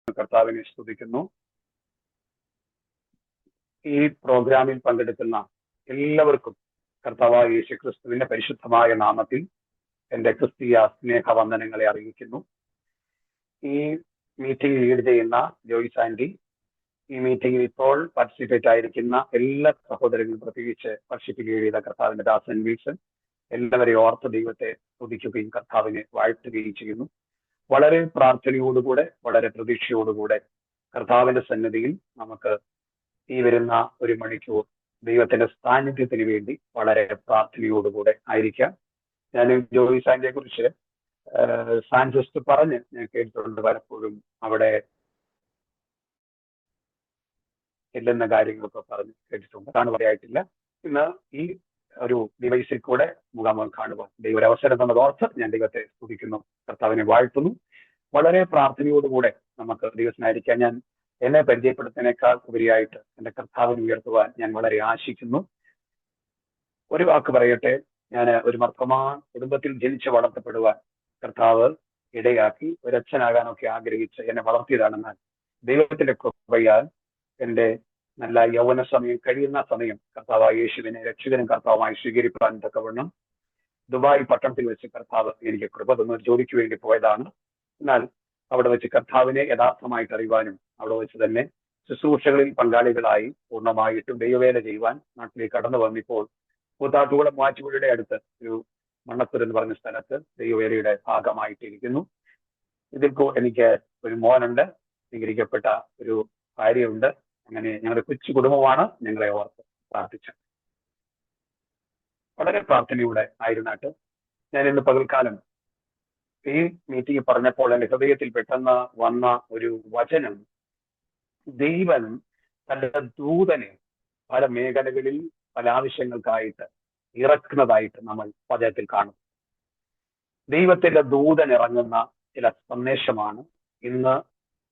കർത്താവിനെ സ്തുതിക്കുന്നു. ഈ പ്രോഗ്രാമിൽ പങ്കെടുക്കുന്ന എല്ലാവർക്കും കർത്താവായ യേശുക്രിസ്തുവിന്റെ പരിശുദ്ധമായ നാമത്തിൽ എന്റെ ക്രിസ്തീയ സ്നേഹവന്ദനങ്ങളെ അറിയിക്കുന്നു. ഈ മീറ്റിംഗ് ലീഡ് ചെയ്യുന്ന ജോയ്സ് ആൻഡി, ഈ മീറ്റിംഗിൽ ഇപ്പോൾ പാർട്ടിസിപ്പേറ്റ് ആയിരിക്കുന്ന എല്ലാ സഹോദരങ്ങളും, പ്രത്യേകിച്ച് വർഷിപ്പ് ലീഡ് ചെയ്ത കർത്താവിന്റെ ദാസൻ വിൽസൺ, എല്ലാവരെയും ഓർത്ത് ദൈവത്തെ സ്തുതിക്കുകയും കർത്താവിനെ വാഴ്ത്തുകയും ചെയ്യുന്നു. വളരെ പ്രാർത്ഥനയോടുകൂടെ, വളരെ പ്രതീക്ഷയോടുകൂടെ കർത്താവിന്റെ സന്നിധിയിൽ നമുക്ക് ഈ വരുന്ന ഒരു മണിക്കൂർ ദൈവത്തിന്റെ സാന്നിധ്യത്തിന് വേണ്ടി വളരെ പ്രാർത്ഥനയോടുകൂടെ ആയിരിക്കാം. ഞാൻ ജോയ്സ് ആൻഡിയെ കുറിച്ച് സാൻജസ്റ്റ് പറഞ്ഞ് ഞാൻ കേട്ടിട്ടുണ്ട്. പലപ്പോഴും അവിടെ ഇല്ലെന്ന കാര്യങ്ങളൊക്കെ പറഞ്ഞ് കേട്ടിട്ടുണ്ട്. കാണുവാനായിട്ടില്ല. ഇന്ന് ഈ ഒരു ഡിവൈസിൽ കൂടെ മുഖാമുഖം കാണുവാൻ ദൈവ ഒരു അവസരം തന്നതോർത്ത് ഞാൻ ദൈവത്തെ സ്തുതിക്കുന്നു, കർത്താവിനെ വാഴ്ത്തുന്നു. വളരെ പ്രാർത്ഥനയോടുകൂടെ നമുക്ക് ദൈവത്തിനായിരിക്കാൻ ഞാൻ എന്നെ പരിചയപ്പെടുത്തുന്നതിനേക്കാൾ ഉപരിയായിട്ട് എന്റെ കർത്താവിനെ ഉയർത്തുവാൻ ഞാൻ വളരെ ആശിക്കുന്നു. ഒരു വാക്ക് പറയട്ടെ, ഞാൻ ഒരു മർത്തമാ കുടുംബത്തിൽ ജനിച്ച് വളർത്തപ്പെടുവാൻ കർത്താവ് ഇടയാക്കി ഒരച്ഛനാകാനൊക്കെ ആഗ്രഹിച്ച് എന്നെ വളർത്തിയതാണെന്നാൽ ദൈവത്തിന്റെ കൃപയാൽ എന്റെ നല്ല യൗവന സമയം കഴിയുന്ന സമയം കർത്താവായ യേശുവിനെ രക്ഷകനും കർത്താവുമായി സ്വീകരിക്കാൻ തക്കവണ്ണം ദുബായ് പട്ടണത്തിൽ വെച്ച് കർത്താവ് എനിക്ക് കൃപ തന്ന ഒരു ജോലിക്ക് വേണ്ടി പോയതാണ്. എന്നാൽ അവിടെ വെച്ച് കർത്താവിനെ യഥാർത്ഥമായിട്ട് അറിയുവാനും അവിടെ വെച്ച് തന്നെ ശുശ്രൂഷകളിൽ പങ്കാളികളായി പൂർണ്ണമായിട്ടും ദൈവവേല ചെയ്യുവാൻ നാട്ടിലേക്ക് കടന്നു വന്നിപ്പോൾ കൂത്താട്ടുകുളം മൂവാറ്റുപുഴയുടെ അടുത്ത് ഒരു മണ്ണത്തൂർ എന്ന് പറഞ്ഞ സ്ഥലത്ത് ദൈവവേലയുടെ ഭാഗമായിട്ടിരിക്കുന്നു. ഇതിൽ എനിക്ക് ഒരു മോനുണ്ട്, സ്വീകരിക്കപ്പെട്ട ഒരു ഭാര്യയുണ്ട്. അങ്ങനെ ഞങ്ങളുടെ കൊച്ചു കുടുംബമാണ്. ഞങ്ങളെ ഓർത്ത് പ്രാർത്ഥിച്ചത് വളരെ പ്രാർത്ഥനയോടെ ആയിരുന്നിട്ട് ഞാൻ ഇന്ന് പകൽക്കാലം ഈ മീറ്റിംഗ് പറഞ്ഞപ്പോൾ എന്റെ ഹൃദയത്തിൽ പെട്ടെന്ന് വന്ന ഒരു വചനം, ദൈവം തന്റെ ദൂതനെ പല മേഖലകളിൽ പല ആവശ്യങ്ങൾക്കായിട്ട് ഇറക്കുന്നതായിട്ട് നമ്മൾ വചനത്തിൽ കാണും. ദൈവത്തിന്റെ ദൂതൻ ഇറങ്ങുന്ന ചില സന്ദേശമാണ് ഇന്ന്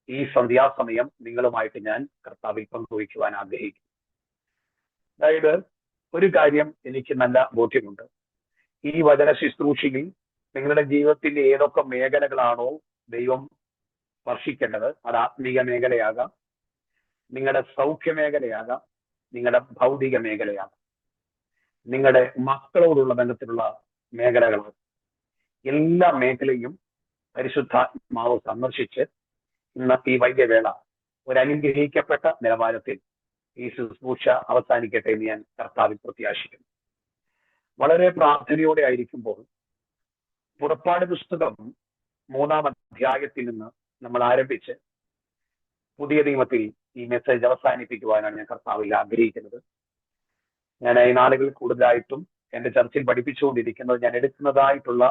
ഈ സന്ധ്യാസമയം നിങ്ങളുമായിട്ട് ഞാൻ കർത്താവിൽ പങ്കുവയ്ക്കുവാൻ ആഗ്രഹിക്കുന്നു. അതായത് ഒരു കാര്യം എനിക്ക് നല്ല ബോധ്യമുണ്ട്. ഈ വചന ശുശ്രൂഷയിൽ നിങ്ങളുടെ ജീവിതത്തിന്റെ ഏതൊക്കെ മേഖലകളാണോ ദൈവം സ്പർശിക്കേണ്ടത്, അത് ആത്മീയ മേഖലയാകാം, നിങ്ങളുടെ സൗഖ്യ മേഖലയാകാം, നിങ്ങളുടെ ഭൗതിക മേഖലയാകാം, നിങ്ങളുടെ മക്കളോടുള്ള ബന്ധത്തിലുള്ള മേഖലകളാകും, എല്ലാ മേഖലയും പരിശുദ്ധാത്മാവ് സന്ദർശിച്ച് ഇന്ന് ഈ വൈദ്യവേള ഒരു അനുഗ്രഹിക്കപ്പെട്ട നിലവാരത്തിൽ ഈ ശുശ്രൂഷ അവസാനിക്കട്ടെ എന്ന് ഞാൻ കർത്താവിൽ പ്രത്യാശിക്കുന്നു. വളരെ പ്രാർത്ഥനയോടെ ആയിരിക്കുമ്പോൾ പുറപ്പാട് പുസ്തകം 3-ാം അധ്യായത്തിൽ നിന്ന് നമ്മൾ ആരംഭിച്ച് പുതിയ നിയമത്തിൽ ഈ മെസ്സേജ് അവസാനിപ്പിക്കുവാനാണ് ഞാൻ കർത്താവിൽ ആഗ്രഹിക്കുന്നത്. ഞാൻ ഈ നാളുകളിൽ കൂടുതലായിട്ടും എന്റെ ചർച്ചയിൽ പഠിപ്പിച്ചുകൊണ്ടിരിക്കുന്നത്, ഞാൻ എടുക്കുന്നതായിട്ടുള്ള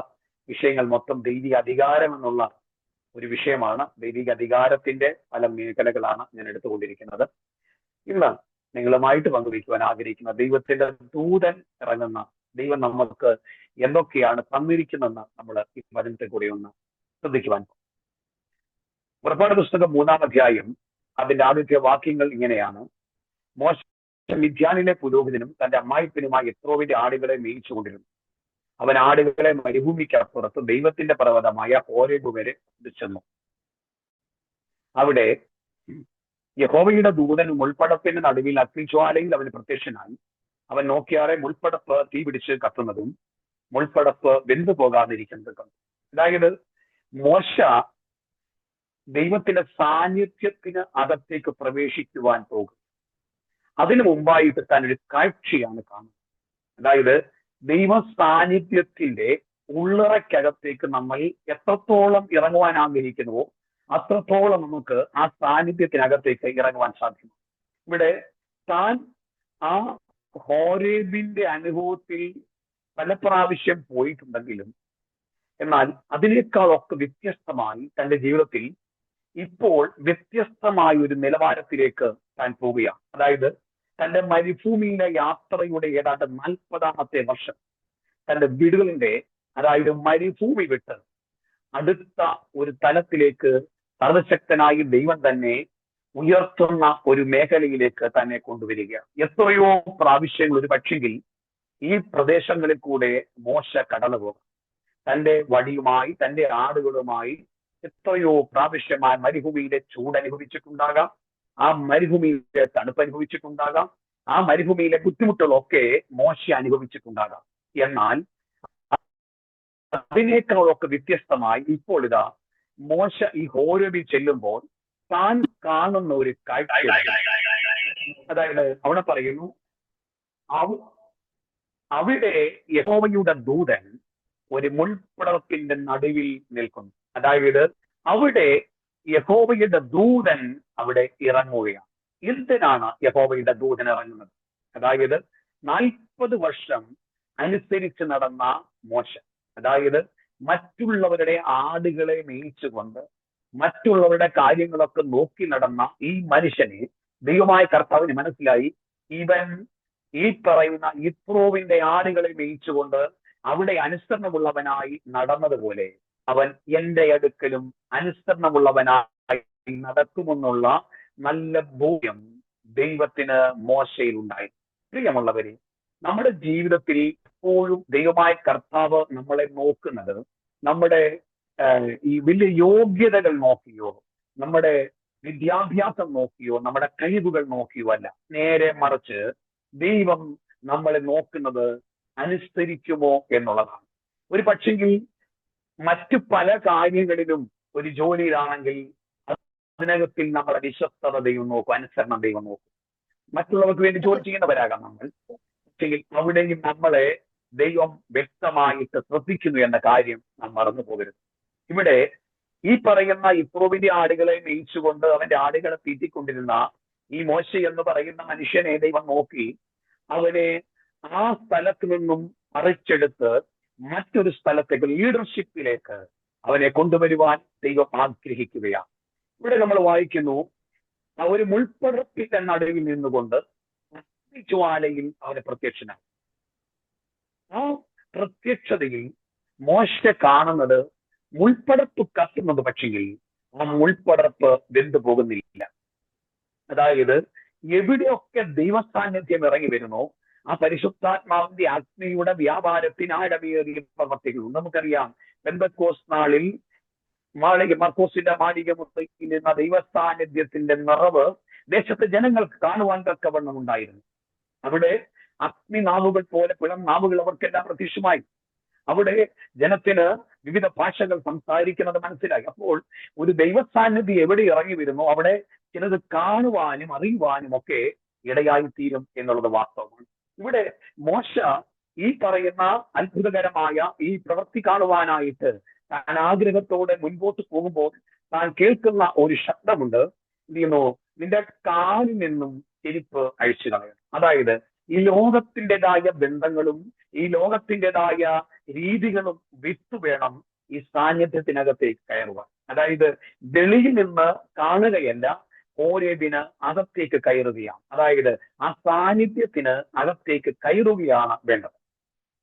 വിഷയങ്ങൾ മൊത്തം ദൈവിക അധികാരം എന്നുള്ള ഒരു വിഷയമാണ്. ദൈവിക അധികാരത്തിന്റെ പല മേഖലകളാണ് ഞാൻ എടുത്തുകൊണ്ടിരിക്കുന്നത്. ഇന്ന് നിങ്ങളുമായിട്ട് പങ്കുവയ്ക്കുവാൻ ആഗ്രഹിക്കുന്ന ദൈവത്തിന്റെ ദൂതൻ ഇറങ്ങുന്ന, ദൈവം നമുക്ക് എന്തൊക്കെയാണ് തന്നിരിക്കുന്നതെന്ന് നമ്മൾ ഈ വചനത്തെ കൂടി ഒന്ന് ശ്രദ്ധിക്കുവാൻ. പുറപ്പാട് പുസ്തകം 3-ാം അധ്യായം അതിന്റെ ആദ്യത്തെ വാക്യങ്ങൾ ഇങ്ങനെയാണ്: മോശ മിദ്യാനിലെ പുരോഹിതനും തന്റെ അമ്മായിപ്പനുമായി യത്രോവിന്റെ ആടുകളെ മേയിച്ചുകൊണ്ടിരുന്നു. അവൻ ആടുകളെ മരുഭൂമിക്കപ്പുറത്ത് ദൈവത്തിന്റെ പർവ്വതമായ ഹോരേബ് വരെ ചെന്നു. അവിടെ യഹോവയുടെ ദൂതൻ മുൾപ്പടപ്പിന്റെ നടുവിൽ അഗ്നിജ്വാലയിൽ അവന് പ്രത്യക്ഷനായി. അവൻ നോക്കിയാറെ മുൾപ്പടപ്പ് തീ പിടിച്ച് കത്തുന്നതും മുൾപ്പടപ്പ് വെന്തു പോകാതിരിക്കുന്നത് കണ്ടു. അതായത് മോശ ദൈവത്തിന്റെ സാന്നിധ്യത്തിന് അകത്തേക്ക് പ്രവേശിക്കുവാൻ പോകും. അതിനു മുമ്പായിട്ട് താൻ ഒരു കാഴ്ചയാണ് കാണുന്നത്. അതായത് ദൈവ സാന്നിധ്യത്തിന്റെ ഉള്ളറയ്ക്കകത്തേക്ക് നമ്മൾ എത്രത്തോളം ഇറങ്ങുവാൻ ആഗ്രഹിക്കുന്നുവോ അത്രത്തോളം നമുക്ക് ആ സാന്നിധ്യത്തിനകത്തേക്ക് ഇറങ്ങുവാൻ സാധിക്കും. ഇവിടെ താൻ ആ ഹോരേബിന്റെ അനുഭവത്തിൽ പല പ്രാവശ്യം പോയിട്ടുണ്ടെങ്കിലും എന്നാൽ അതിനേക്കാളൊക്കെ വ്യത്യസ്തമായി തന്റെ ജീവിതത്തിൽ ഇപ്പോൾ വ്യത്യസ്തമായ ഒരു നിലവാരത്തിലേക്ക് താൻ പോവുകയാണ്. അതായത് തന്റെ മരുഭൂമിയിലെ യാത്രയുടെ ഏതാണ്ട് 40-ാമത്തെ വർഷം തന്റെ വീടുകളിന്റെ, അതായത് മരുഭൂമി വിട്ട് അടുത്ത ഒരു തലത്തിലേക്ക് സർവശക്തനായി ദൈവം തന്നെ ഉയർത്തുന്ന ഒരു മേഖലയിലേക്ക് തന്നെ കൊണ്ടുവരികയാണ്. എത്രയോ പ്രാവശ്യങ്ങൾ ഒരു പക്ഷെങ്കിൽ ഈ പ്രദേശങ്ങളിൽ കൂടെ മോശ കടന്നു പോകും. തന്റെ വടിയുമായി, തന്റെ ആടുകളുമായി എത്രയോ പ്രാവശ്യം ആ മരുഭൂമിയിലെ ചൂട് അനുഭവിച്ചിട്ടുണ്ടാകാം, ആ മരുഭൂമിയിലെ തണുപ്പ് അനുഭവിച്ചിട്ടുണ്ടാകാം, ആ മരുഭൂമിയിലെ ബുദ്ധിമുട്ടുകളൊക്കെ മോശ അനുഭവിച്ചിട്ടുണ്ടാകാം. എന്നാൽ അതിനേക്കാളൊക്കെ വ്യത്യസ്തമായി ഇപ്പോൾ ഇതാ മോശ ഈ ഹോരേബിൽ ചെല്ലുമ്പോൾ താൻ കാണുന്ന ഒരു കാഴ്ച, അതായത് അവിടെ പറയുന്നു, അവിടെ യഹോവയുടെ ദൂതൻ ഒരു മുൾപ്പടർപ്പിന്റെ നടുവിൽ നിൽക്കുന്നു. അതായത് അവിടെ യഹോവയുടെ ദൂതൻ അവിടെ ഇറങ്ങുകയാണ്. എന്തിനാണ് യഹോവയുടെ ദൂതൻ ഇറങ്ങുന്നത്? അതായത് 40 വർഷം അനുസരിച്ച് നടന്ന മോശ, അതായത് മറ്റുള്ളവരുടെ ആടുകളെ മേയിച്ചുകൊണ്ട് മറ്റുള്ളവരുടെ കാര്യങ്ങളൊക്കെ നോക്കി നടന്ന ഈ മനുഷ്യനെ ദൈവമായ കർത്താവിന് മനസ്സിലായി, ഇവൻ ഈ പറയുന്ന യിത്രോവിന്റെ ആടുകളെ മേയിച്ചുകൊണ്ട് അവിടെ അനുസരണമുള്ളവനായി നടന്നതുപോലെ അവൻ എന്റെ അടുക്കലും അനുസരണമുള്ളവനായി നടക്കുമെന്നുള്ള നല്ല ബോധ്യം ദൈവത്തിന് മോശയിൽ ഉണ്ടായി. പ്രിയമുള്ളവരെ, നമ്മുടെ ജീവിതത്തിൽ എപ്പോഴും ദൈവമായ കർത്താവ് നമ്മളെ നോക്കുന്നത് നമ്മുടെ ഈ വലിയ യോഗ്യതകൾ നോക്കിയോ, നമ്മുടെ വിദ്യാഭ്യാസം നോക്കിയോ, നമ്മുടെ കഴിവുകൾ നോക്കിയോ അല്ല. നേരെ മറിച്ച് ദൈവം നമ്മളെ നോക്കുന്നത് അനുസരിക്കുമോ എന്നുള്ളതാണ്. ഒരു പക്ഷെങ്കിൽ മറ്റു പല കാര്യങ്ങളിലും ഒരു ജോലിയിലാണെങ്കിൽ അതിനകത്തിൽ നമ്മുടെ വിശ്വസ്തത ദൈവം നോക്കും, അനുസരണം ദൈവം നോക്കും. മറ്റുള്ളവർക്ക് വേണ്ടി ജോലി ചെയ്യുന്നവരാകാം നമ്മൾ, പക്ഷെങ്കിൽ അവിടെയും നമ്മളെ ദൈവം വ്യക്തമായിട്ട് ശ്രദ്ധിക്കുന്നു എന്ന കാര്യം നാം മറന്നു പോകരുത്. ഇവിടെ ഈ പറയുന്ന യിത്രോവിന്റെ ആടുകളെ മേയിച്ചുകൊണ്ട് അവന്റെ ആടുകളെ തീറ്റിക്കൊണ്ടിരുന്ന ഈ മോശ എന്ന് പറയുന്ന മനുഷ്യനെ ദൈവം നോക്കി അവനെ ആ സ്ഥലത്ത് നിന്നും പറിച്ചെടുത്ത് മറ്റൊരു സ്ഥലത്തേക്ക്, ലീഡർഷിപ്പിലേക്ക് അവനെ കൊണ്ടുവരുവാൻ ദൈവം ആഗ്രഹിക്കുകയാണ്. ഇവിടെ നമ്മൾ വായിക്കുന്നു, ഒരു മുൾപ്പടർപ്പിന്റെ നടുവിൽ നിന്നുകൊണ്ട് ജ്വാലയിൽ അവന് പ്രത്യക്ഷനായി. ആ പ്രത്യക്ഷതയിൽ മോശ കാണുന്നത് മുൾപ്പടർപ്പ് കത്തുന്നത്, പക്ഷെങ്കിൽ ആ മുൾപ്പടർപ്പ് വെന്തു പോകുന്നില്ല. അതായത് എവിടെയൊക്കെ ദൈവസാന്നിധ്യം ഇറങ്ങി വരുന്നോ ആ പരിശുദ്ധാത്മാവിന്റെ അഗ്നിയുടെ വ്യാപാരത്തിനാഴമേറിയ പ്രവർത്തികളും. നമുക്കറിയാം, പെന്തക്കോസ്ത് നാളിൽ മർക്കോസിന്റെ മാളികമുറിയിലിരുന്ന ദൈവസാന്നിധ്യത്തിന്റെ നിറവ് ദേശത്തെ ജനങ്ങൾക്ക് കാണുവാൻ തക്കവണ്ണം ഉണ്ടായിരുന്നു. അവിടെ അഗ്നിനാവുകൾ പോലെ പിളം നാവുകൾ അവർക്കെല്ലാം പ്രത്യക്ഷമായി. അവിടെ ജനത്തിന് വിവിധ ഭാഷകൾ സംസാരിക്കുന്നത് മനസ്സിലായി. അപ്പോൾ ഒരു ദൈവസാന്നിധ്യം എവിടെ ഇറങ്ങി വരുന്നു അവിടെ ചിലത് കാണുവാനും അറിയുവാനും ഒക്കെ ഇടയായിത്തീരും എന്നുള്ളത് വാസ്തവമാണ്. ഇവിടെ മോശ ഈ പറയുന്ന അത്ഭുതകരമായ ഈ പ്രവൃത്തി കാണുവാനായിട്ട് താൻ ആഗ്രഹത്തോടെ മുൻപോട്ട് പോകുമ്പോൾ താൻ കേൾക്കുന്ന ഒരു ശബ്ദമുണ്ട്. എന്ത് ചെയ്യുന്നു? നിന്റെ കാലിൽ നിന്നും ചെരുപ്പ് അഴിച്ചു കളയണം. അതായത് ഈ ലോകത്തിൻ്റെതായ ബന്ധങ്ങളും ഈ ലോകത്തിൻ്റെതായ രീതികളും വിട്ടു വേണം ഈ സാന്നിധ്യത്തിനകത്തേക്ക് കയറുവാൻ. അതായത് വെളിയിൽ നിന്ന് കാണുകയല്ല, ഹോരേബിന് അകത്തേക്ക് കയറുകയാണ്. അതായത് ആ സാന്നിധ്യത്തിന് അകത്തേക്ക് കയറുകയാണ് വേണ്ടത്.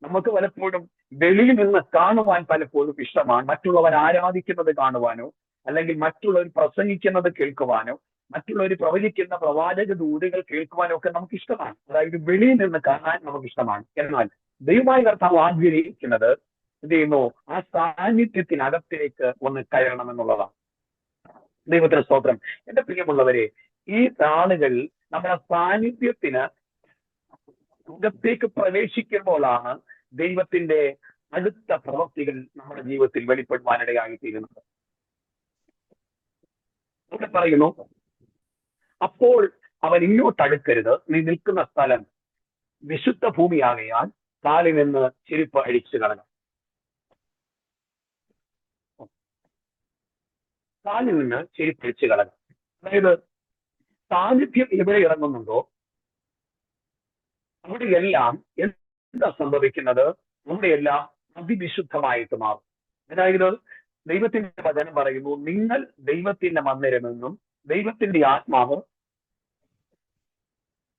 നമുക്ക് പലപ്പോഴും വെളിയിൽ നിന്ന് കാണുവാൻ പലപ്പോഴും ഇഷ്ടമാണ്. മറ്റുള്ളവർ ആരാധിക്കുന്നത് കാണുവാനോ, അല്ലെങ്കിൽ മറ്റുള്ളവർ പ്രസംഗിക്കുന്നത് കേൾക്കുവാനോ, മറ്റുള്ളവർ പ്രവചിക്കുന്ന പ്രവാചക ദൂതുകൾ കേൾക്കുവാനോ ഒക്കെ നമുക്ക് ഇഷ്ടമാണ്. അതായത് വെളിയിൽ നിന്ന് കാണാൻ നമുക്ക് ഇഷ്ടമാണ്. എന്നാൽ ദൈവമായ കർത്താവ് ആഗ്രഹിക്കുന്നത് എന്ത് ചെയ്യുന്നു? ആ സാന്നിധ്യത്തിനകത്തേക്ക് ഒന്ന് കയറണം എന്നുള്ളതാണ്. ദൈവത്തിന് സ്തോത്രം. എന്റെ പ്രിയമുള്ളവരെ, ഈ നാളുകൾ നമ്മുടെ സാന്നിധ്യത്തിന് അകത്തേക്ക് പ്രവേശിക്കുമ്പോഴാണ് ദൈവത്തിന്റെ അടുത്ത പ്രവൃത്തികൾ നമ്മുടെ ജീവിതത്തിൽ വെളിപ്പെടുവാനിടയായിത്തീരുന്നത്. ഇവിടെ പറയുന്നു, അപ്പോൾ അവൻ ഇങ്ങോട്ട് അടുക്കരുത്, നീ നിൽക്കുന്ന സ്ഥലം വിശുദ്ധ ഭൂമിയാകയാൽ കാലിൽ നിന്ന് ചെരുപ്പ് അഴിച്ചു കളഞ്ഞു. കാലിൽ നിന്ന് ചെരുപ്പ് അഴിച്ചു കളഞ്ഞു. അതായത് സാന്നിധ്യം എവിടെ ഇറങ്ങുന്നുണ്ടോ അവിടെയെല്ലാം എന്താ സംഭവിക്കുന്നത്? അവിടെയെല്ലാം അതിവിശുദ്ധമായിട്ട് മാറും. അതായത് ദൈവത്തിന്റെ വചനം പറയുന്നു, നിങ്ങൾ ദൈവത്തിന്റെ മന്ദിരമെന്നും ദൈവത്തിന്റെ ആത്മാവ്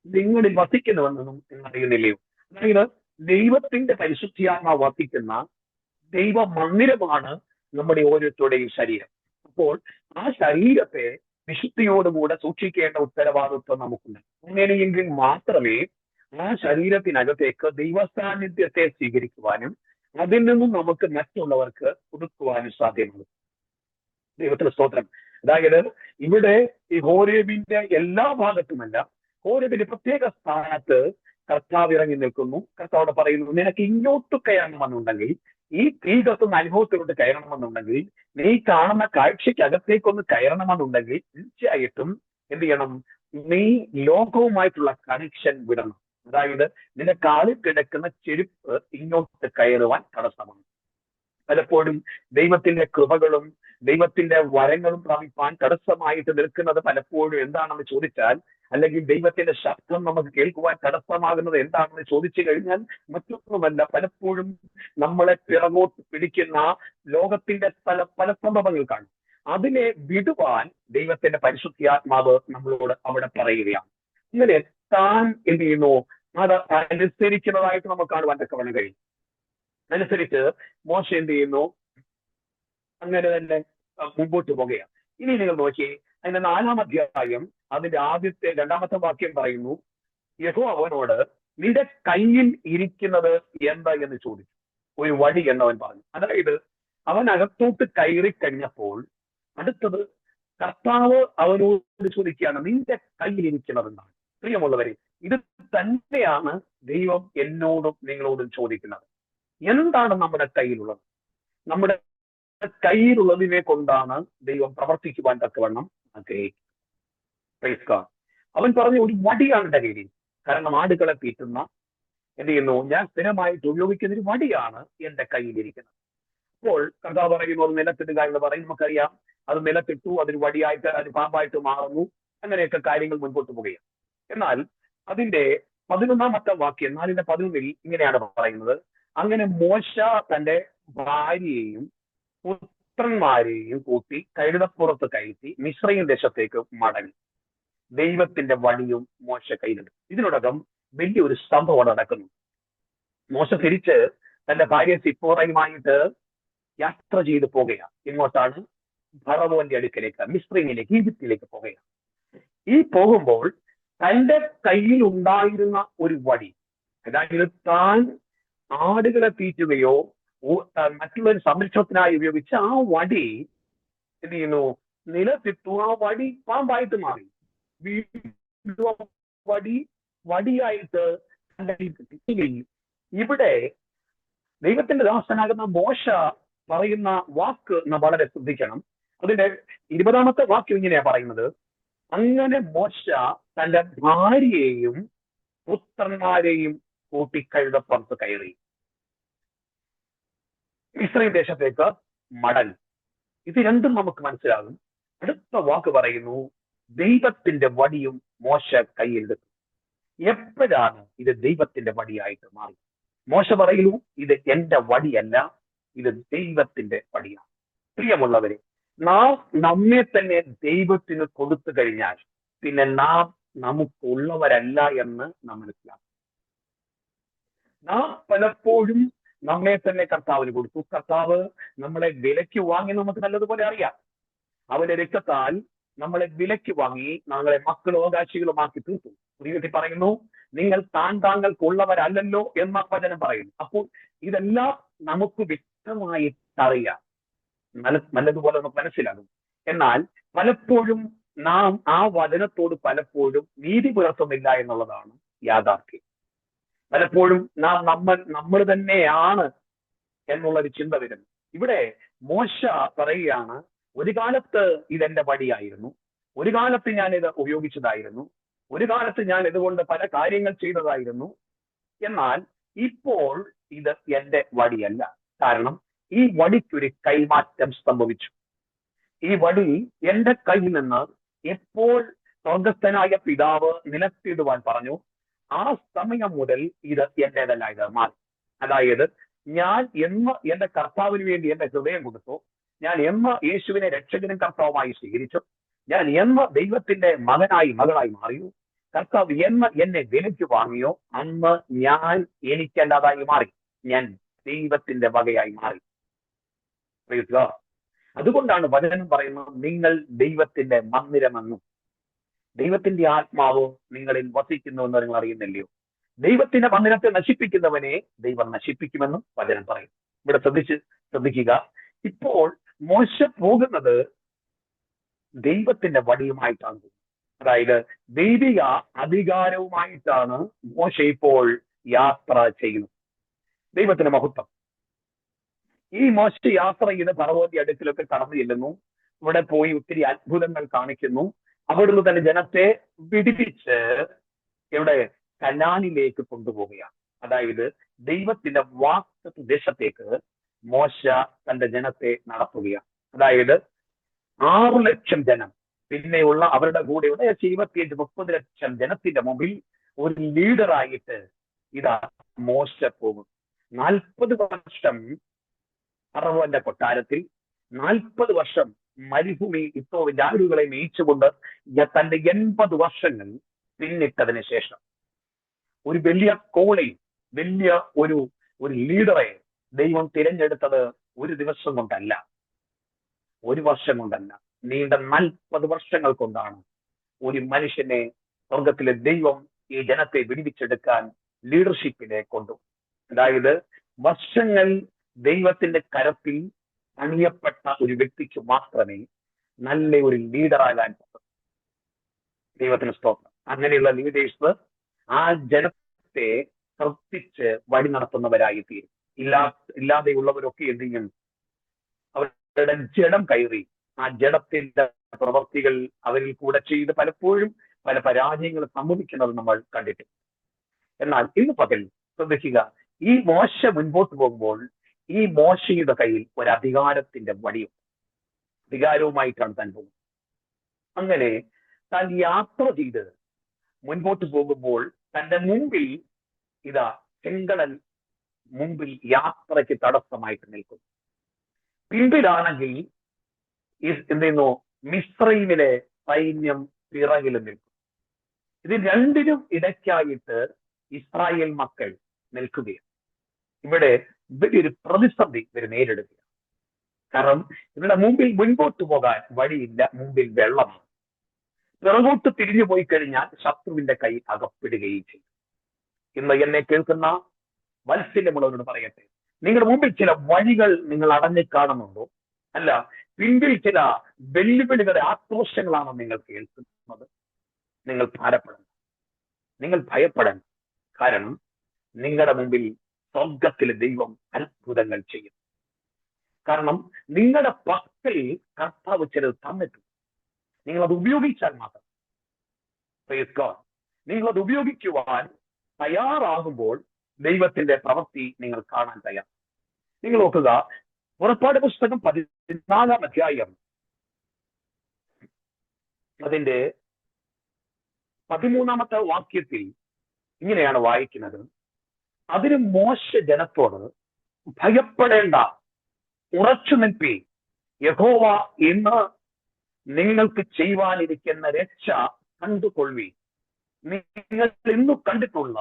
നിങ്ങളിൽ വസിക്കുന്നുവെന്നും അറിയുന്നില്ലയോ? അതായത് ദൈവത്തിന്റെ പരിശുദ്ധിയാത്മാവ് വസിക്കുന്ന ദൈവ മന്ദിരമാണ് നമ്മുടെ ഓരോരുത്തരുടെയും ശരീരം. അപ്പോൾ ആ ശരീരത്തെ വിശുദ്ധിയോടുകൂടെ സൂക്ഷിക്കേണ്ട ഉത്തരവാദിത്വം നമുക്കുണ്ട്. അങ്ങനെയെങ്കിൽ മാത്രമേ ആ ശരീരത്തിനകത്തേക്ക് ദൈവസാന്നിധ്യത്തെ സ്വീകരിക്കുവാനും അതിൽ നിന്നും നമുക്ക് മറ്റുള്ളവർക്ക് കൊടുക്കുവാനും സാധ്യമാണ്. ദൈവത്തിന് സ്തോത്രം. അതായത് ഇവിടെ ഈ ഹോരേബിന്റെ എല്ലാ ഭാഗത്തുമല്ല, ഹോരേബിന്റെ പ്രത്യേക സ്ഥാനത്ത് കർത്താവ് ഇറങ്ങി നിൽക്കുന്നു. കർത്താവോട് പറയുന്നു, നിനക്ക് ഇങ്ങോട്ട് കയറണമെന്നുണ്ടെങ്കിൽ, ഈ തീ കത്തുന്ന അനുഭവത്തിലോട്ട് കയറണമെന്നുണ്ടെങ്കിൽ, നീ കാണുന്ന കാഴ്ചയ്ക്ക് അകത്തേക്കൊന്ന് കയറണമെന്നുണ്ടെങ്കിൽ തീർച്ചയായിട്ടും എന്ത് ചെയ്യണം? നീ ലോകവുമായിട്ടുള്ള കണക്ഷൻ വിടണം. അതായത് നിന്റെ കാലിൽ കിടക്കുന്ന ചെരുപ്പ് ഇങ്ങോട്ട് കയറുവാൻ തടസ്സമാണ്. പലപ്പോഴും ദൈവത്തിന്റെ കൃപകളും ദൈവത്തിന്റെ വരങ്ങളും പ്രാപിപ്പാൻ തടസ്സമായിട്ട് നിൽക്കുന്നത് പലപ്പോഴും എന്താണെന്ന് ചോദിച്ചാൽ, അല്ലെങ്കിൽ ദൈവത്തിന്റെ ശബ്ദം നമുക്ക് കേൾക്കുവാൻ തടസ്സമാകുന്നത് എന്താണെന്ന് ചോദിച്ചു കഴിഞ്ഞാൽ മറ്റൊന്നുമല്ല, പലപ്പോഴും നമ്മളെ പിറകോട്ട് പിടിക്കുന്ന ലോകത്തിന്റെ പല സംഭവങ്ങൾ കാണും. അതിനെ വിടുവാൻ ദൈവത്തിന്റെ പരിശുദ്ധാത്മാവ് നമ്മളോട് അവിടെ പറയുകയാണ്. ഇങ്ങനെ താൻ എന്ത് ചെയ്യുന്നു? അത് അനുസരിക്കുന്നതായിട്ട് നമുക്ക് കാണുവാൻ തക്കവണ്ണം കഴിയും. അനുസരിച്ച് മോശ എന്ത് ചെയ്യുന്നു? അങ്ങനെ തന്നെ മുമ്പോട്ട് പോകുകയാണ്. ഇനി നിങ്ങൾ നോക്കി, അതിന്റെ 4-ാം അധ്യായം അതിന്റെ രണ്ടാമത്തെ വാക്യം പറയുന്നു, യഹോവ അവനോട് നിന്റെ കയ്യിൽ ഇരിക്കുന്നത് എന്താ എന്ന് ചോദിച്ചു. ഒരു വടി എന്നവൻ പറഞ്ഞു. അതായത് അവൻ അകത്തോട്ട് കയറി കഴിഞ്ഞപ്പോൾ അടുത്തത് കർത്താവ് അവനോട് ചോദിക്കുകയാണ്, നിന്റെ കയ്യിൽ ഇരിക്കുന്നത് എന്താണ്? പ്രിയമുള്ളവരെ, ഇത് തന്നെയാണ് ദൈവം എന്നോടും നിങ്ങളോടും ചോദിക്കുന്നത്. എന്താണ് നമ്മുടെ കയ്യിലുള്ളത്? നമ്മുടെ കയ്യിലുള്ളതിനെ കൊണ്ടാണ് ദൈവം പ്രവർത്തിക്കുവാൻ തക്കവണ്ണം ആഗ്രഹിക്കുന്നത്. അവൻ പറഞ്ഞു, ഒരു വടിയാണ് എന്റെ കയ്യിൽ. കാരണം ആടുകളെ തീറ്റുന്ന എന്ത് ചെയ്യുന്നു? ഞാൻ സ്ഥിരമായിട്ട് ഉപയോഗിക്കുന്ന ഒരു വടിയാണ് എന്റെ കയ്യിലിരിക്കുന്നത്. അപ്പോൾ കർത്താവ് പറയുന്നു, അത് നിലത്തിടുക എന്ന് പറയും. നമുക്കറിയാം, അത് നിലത്തിട്ടു, അതൊരു വടിയായിട്ട്, അത് പാമ്പായിട്ട് മാറുന്നു. അങ്ങനെയൊക്കെ കാര്യങ്ങൾ മുൻപോട്ട് പോവുകയാണ്. എന്നാൽ അതിന്റെ 11-ാമത്തെ വാക്യം 4:11 ഇങ്ങനെയാണ് പറയുന്നത്, അങ്ങനെ മോശ തന്റെ ഭാര്യയെയും പുത്രന്മാരെയും കൂട്ടി കഴുതപ്പുറത്ത് കയറ്റി മിസ്രയീം ദേശത്തേക്ക് മടങ്ങി. ദൈവത്തിന്റെ വടിയും മോശ കയ്യിലെടുത്തു. ഇതിനോടകം വലിയൊരു സംഭവം നടക്കുന്നു. മോശ തിരിച്ച് തന്റെ ഭാര്യ സിപ്പോറയുമായിട്ട് യാത്ര ചെയ്ത് പോകുകയാണ്. ഇങ്ങോട്ടാണ്? ഫറവോന്റെ അടുക്കലേക്ക്, മിസ്രയീമിലേക്ക്, ഈജിപ്തിലേക്ക് പോകുകയാണ്. ഈ പോകുമ്പോൾ തന്റെ കയ്യിൽ ഉണ്ടായിരുന്ന ഒരു വടി, അതായത് താൻ ആടുകളെ തീറ്റുകയോ മറ്റുള്ളൊരു സംരക്ഷണത്തിനായി ഉപയോഗിച്ച ആ വടി എന്ത് ചെയ്യുന്നു? നിലത്തിട്ടു. ആ വടി പാമ്പായിട്ട് മാറി. വടിയായിട്ട് ഇവിടെ ദൈവത്തിന്റെ ദാസനാകുന്ന മോശ പറയുന്ന വാക്ക് നാം വളരെ ശ്രദ്ധിക്കണം. അതിന്റെ 20-ാമത്തെ വാക്യം ഇങ്ങനെയാ പറയുന്നത്, അങ്ങനെ മോശ തന്റെ ഭാര്യയെയും പുത്രന്മാരെയും കൂട്ടി കഴുതപ്പുറത്ത് കയറി മിസ്രയീം ദേശത്തേക്ക് മടങ്ങി. ഇത് രണ്ടും നമുക്ക് മനസ്സിലാകും. അടുത്ത വാക്ക് പറയുന്നു, ദൈവത്തിന്റെ വടിയും മോശ കയ്യിലെടുത്തു. എപ്പോഴാണ് ഇത് ദൈവത്തിന്റെ വടിയായിട്ട് മാറി? മോശ പറയുന്നു, ഇത് എന്റെ വടിയല്ല, ഇത് ദൈവത്തിന്റെ വടിയാണ്. പ്രിയമുള്ളവരെ, നാം നമ്മെ തന്നെ ദൈവത്തിന് കൊടുത്തു കഴിഞ്ഞാൽ പിന്നെ നാം നമുക്കുള്ളവരല്ല എന്ന് നാം മനസ്സിലാക്കും. നാം പലപ്പോഴും നമ്മെ തന്നെ കർത്താവിന് കൊടുത്തു. കർത്താവ് നമ്മളെ വിലയ്ക്ക് വാങ്ങി നമുക്ക് നല്ലതുപോലെ അറിയാം. അവന്റെ രക്തത്താൽ നമ്മളെ വിലയ്ക്ക് വാങ്ങി നമ്മളെ മക്കളും അവകാശികളുമാക്കി തീർത്തു. ദൈവത്തിൽ പറയുന്നു, നിങ്ങൾ താങ്കൾക്കുള്ളവരല്ലല്ലോ എന്ന വചനം പറയുന്നു. അപ്പോൾ ഇതെല്ലാം നമുക്ക് വ്യക്തമായിട്ടറിയാം, നല്ലതുപോലെ നമുക്ക് മനസ്സിലാകും. എന്നാൽ പലപ്പോഴും നാം ആ വചനത്തോട് പലപ്പോഴും നീതി പുലർത്തുന്നില്ല എന്നുള്ളതാണ് യാഥാർത്ഥ്യം. പലപ്പോഴും നമ്മൾ തന്നെയാണ് എന്നുള്ളൊരു ചിന്ത വരുന്നു. ഇവിടെ മോശ പറയുകയാണ്, ഒരു കാലത്ത് ഇതെന്റെ വടിയായിരുന്നു, ഒരു കാലത്ത് ഞാൻ ഇത് ഉപയോഗിച്ചതായിരുന്നു, ഒരു കാലത്ത് ഞാൻ ഇതുകൊണ്ട് പല കാര്യങ്ങൾ ചെയ്തതായിരുന്നു. എന്നാൽ ഇപ്പോൾ ഇത് എന്റെ വടിയല്ല. കാരണം ഈ വടിക്കൊരു കൈമാറ്റം സംഭവിച്ചു. ഈ വടി എന്റെ കയ്യിൽ നിന്ന് എപ്പോൾ സ്വർഗസ്ഥനായ പിതാവ് നിലത്തിടുവാൻ പറഞ്ഞു, ആ സമയം മുതൽ ഇത് എന്റേതല്ല, ഇത് മാറി. അതായത് ഞാൻ എന്ന് എന്റെ കർത്താവിന് വേണ്ടി എന്റെ ഹൃദയം കൊടുത്തു, ഞാൻ എന്ന് യേശുവിനെ രക്ഷകനും കർത്താവുമായി സ്വീകരിച്ചു, ഞാൻ എന്ന് ദൈവത്തിന്റെ മകളായി മാറിയോ, കർത്താവ് എന്ന് എന്നെ വിലയ്ക്ക് വാങ്ങിയോ, അന്ന് ഞാൻ എനിക്കല്ലാതായി മാറി, ഞാൻ ദൈവത്തിന്റെ വകയായി മാറി. അതുകൊണ്ടാണ് വചനം പറയുന്നത്, നിങ്ങൾ ദൈവത്തിന്റെ മന്ദിരമെന്നും ദൈവത്തിന്റെ ആത്മാവ് നിങ്ങളിൽ വസിക്കുന്നു എന്ന് നിങ്ങൾ അറിയുന്നില്ലയോ? ദൈവത്തിന്റെ മന്ദിരത്തെ നശിപ്പിക്കുന്നവനെ ദൈവം നശിപ്പിക്കുമെന്നും വചനം പറയും. ഇവിടെ ശ്രദ്ധിക്കുക. ഇപ്പോൾ മോശ പോകുന്നത് ദൈവത്തിന്റെ വടിയുമായിട്ടാണ് പോകുന്നത്. അതായത് ദൈവിക അധികാരവുമായിട്ടാണ് മോശ ഇപ്പോൾ യാത്ര ചെയ്യുന്നത്. ദൈവത്തിന്റെ മഹത്വം. ഈ മോശ യാത്ര ചെയ്ത് ഫറവോന്റെ അടുക്കിലൊക്കെ കടന്നു ചെല്ലുന്നു. ഇവിടെ പോയി ഒത്തിരി അത്ഭുതങ്ങൾ കാണിക്കുന്നു. അവിടുന്ന് തന്നെ ജനത്തെ വിടിപ്പിച്ച് ഇവിടെ കനാനിലേക്ക് കൊണ്ടുപോവുകയാണ്. അതായത് ദൈവത്തിന്റെ വാഗ്ദത്ത ദേശത്തേക്ക് മോശ തന്റെ ജനത്തെ നടത്തുകയാണ്. അതായത് 6 ലക്ഷം ജനം, പിന്നെയുള്ള അവരുടെ കൂടെയുള്ള 25-30 ലക്ഷം ജനത്തിന്റെ മുമ്പിൽ ഒരു ലീഡറായിട്ട് ഇതാ മോശ പോകും. 40 വർഷം ഫറവോന്റെ കൊട്ടാരത്തിൽ, 40 വർഷം മരുഭൂമി ഇത്രോവിന്റെ ആടുകളെ മേയിച്ചുകൊണ്ട് തന്റെ 80 വർഷങ്ങൾ പിന്നിട്ടതിന് ശേഷം ഒരു വലിയ കോളി, വലിയ ഒരു ലീഡറെ ദൈവം തിരഞ്ഞെടുത്തത് ഒരു ദിവസം കൊണ്ടല്ല, ഒരു വർഷം കൊണ്ടല്ല, നീണ്ട 40 വർഷങ്ങൾ കൊണ്ടാണ് ഒരു മനുഷ്യനെ സ്വർഗത്തിലെ ദൈവം ഈ ജനത്തെ വിടുവിച്ചെടുക്കാൻ ലീഡർഷിപ്പിനെ കൊണ്ടു. അതായത് വർഷങ്ങൾ ദൈവത്തിന്റെ കരത്തിൽ അണിയപ്പെട്ട ഒരു വ്യക്തിക്ക് മാത്രമേ നല്ല ഒരു ലീഡറാകാൻ പറ്റൂ. ദൈവത്തിന് സ്തോത്രം. അങ്ങനെയുള്ള ലീഡേഴ്സ് ആ ജനത്തെ ശ്രദ്ധിച്ച് വഴി നടത്തുന്നവരായി തീരും. ഇല്ലാതെയുള്ളവരൊക്കെ എന്ത് ചെയ്യും? അവരുടെ ജഡം കയറി ആ ജഡത്തിന്റെ പ്രവർത്തികൾ അവരിൽ കൂടെ ചെയ്ത് പലപ്പോഴും പല പരാജയങ്ങൾ സംഭവിക്കുന്നത് നമ്മൾ കണ്ടിട്ടുണ്ട്. എന്നാൽ ഇന്ന് പകൽ ശ്രദ്ധിക്കുക, ഈ മോശ മുൻപോട്ട് പോകുമ്പോൾ ഈ മോശയുടെ കയ്യിൽ ഒരു അധികാരത്തിന്റെ വടിയും അധികാരവുമായിട്ടാണ് താൻ പോകുന്നത്. അങ്ങനെ താൻ യാത്ര ചെയ്ത് മുൻപോട്ട് പോകുമ്പോൾ തന്റെ മുമ്പിൽ ഇതാ ചെങ്കടൽ മുമ്പിൽ യാത്രയ്ക്ക് തടസ്സമായിട്ട് നിൽക്കുന്നു. പിമ്പിലാണെങ്കിൽ എന്ത് ചെയ്യുന്നു? മിസ്രൈമിലെ സൈന്യം പിറകിൽ നിൽക്കും. ഇത് രണ്ടിനും ഇടയ്ക്കായിട്ട് ഇസ്രായേൽ മക്കൾ നിൽക്കുകയാണ്. ഇവിടെ വലിയൊരു പ്രതിസന്ധി ഇവർ നേരിടുകയാണ്. കാരണം ഇവരുടെ മുമ്പിൽ മുൻപോട്ട് പോകാൻ വഴിയില്ല, മുമ്പിൽ വെള്ളമാണ്. പിറകോട്ട് തിരിഞ്ഞു പോയി കഴിഞ്ഞാൽ ശത്രുവിന്റെ കൈ അകപ്പെടുകയും ചെയ്യും. ഇന്ന് എന്നെ കേൾക്കുന്ന വാത്സല്യമുള്ളവരോട് പറയട്ടെ, നിങ്ങളുടെ മുമ്പിൽ ചില വഴികൾ നിങ്ങൾ അടഞ്ഞു കാണുന്നുണ്ടോ? അല്ല, പിന്നിൽ ചില വെല്ലുവിളികളുടെ ആക്രോശങ്ങളാണോ നിങ്ങൾ കേൾക്കുന്നത്? നിങ്ങൾ ഭാരപ്പെടണം, നിങ്ങൾ ഭയപ്പെടണം. കാരണം നിങ്ങളുടെ മുമ്പിൽ സ്വർഗത്തിലെ ദൈവം അത്ഭുതങ്ങൾ ചെയ്യും. കാരണം നിങ്ങളുടെ പക്കൽ കർത്താവ് ചിലത് തന്നിട്ടുണ്ട്. നിങ്ങളത് ഉപയോഗിച്ചാൽ മാത്രം. നിങ്ങളത് ഉപയോഗിക്കുവാൻ തയ്യാറാകുമ്പോൾ ദൈവത്തിന്റെ പ്രവൃത്തി നിങ്ങൾ കാണാൻ തയ്യാർ. നിങ്ങൾ നോക്കുക, പുറപ്പാട് പുസ്തകം 14-ാം അധ്യായം അതിന്റെ 13-ാമത്തെ വാക്യത്തിൽ ഇങ്ങനെയാണ് വായിക്കുന്നത്: അതിന് മോശ ജനത്തോട്, ഭയപ്പെടേണ്ട, ഉറച്ചു നിൽപ്പി, യഹോവ ഇന്ന് നിങ്ങൾക്ക് ചെയ്യുവാനിരിക്കുന്ന രക്ഷ കണ്ടുകൊള്ളി. നിങ്ങൾ ഇന്നു കണ്ടിട്ടുള്ള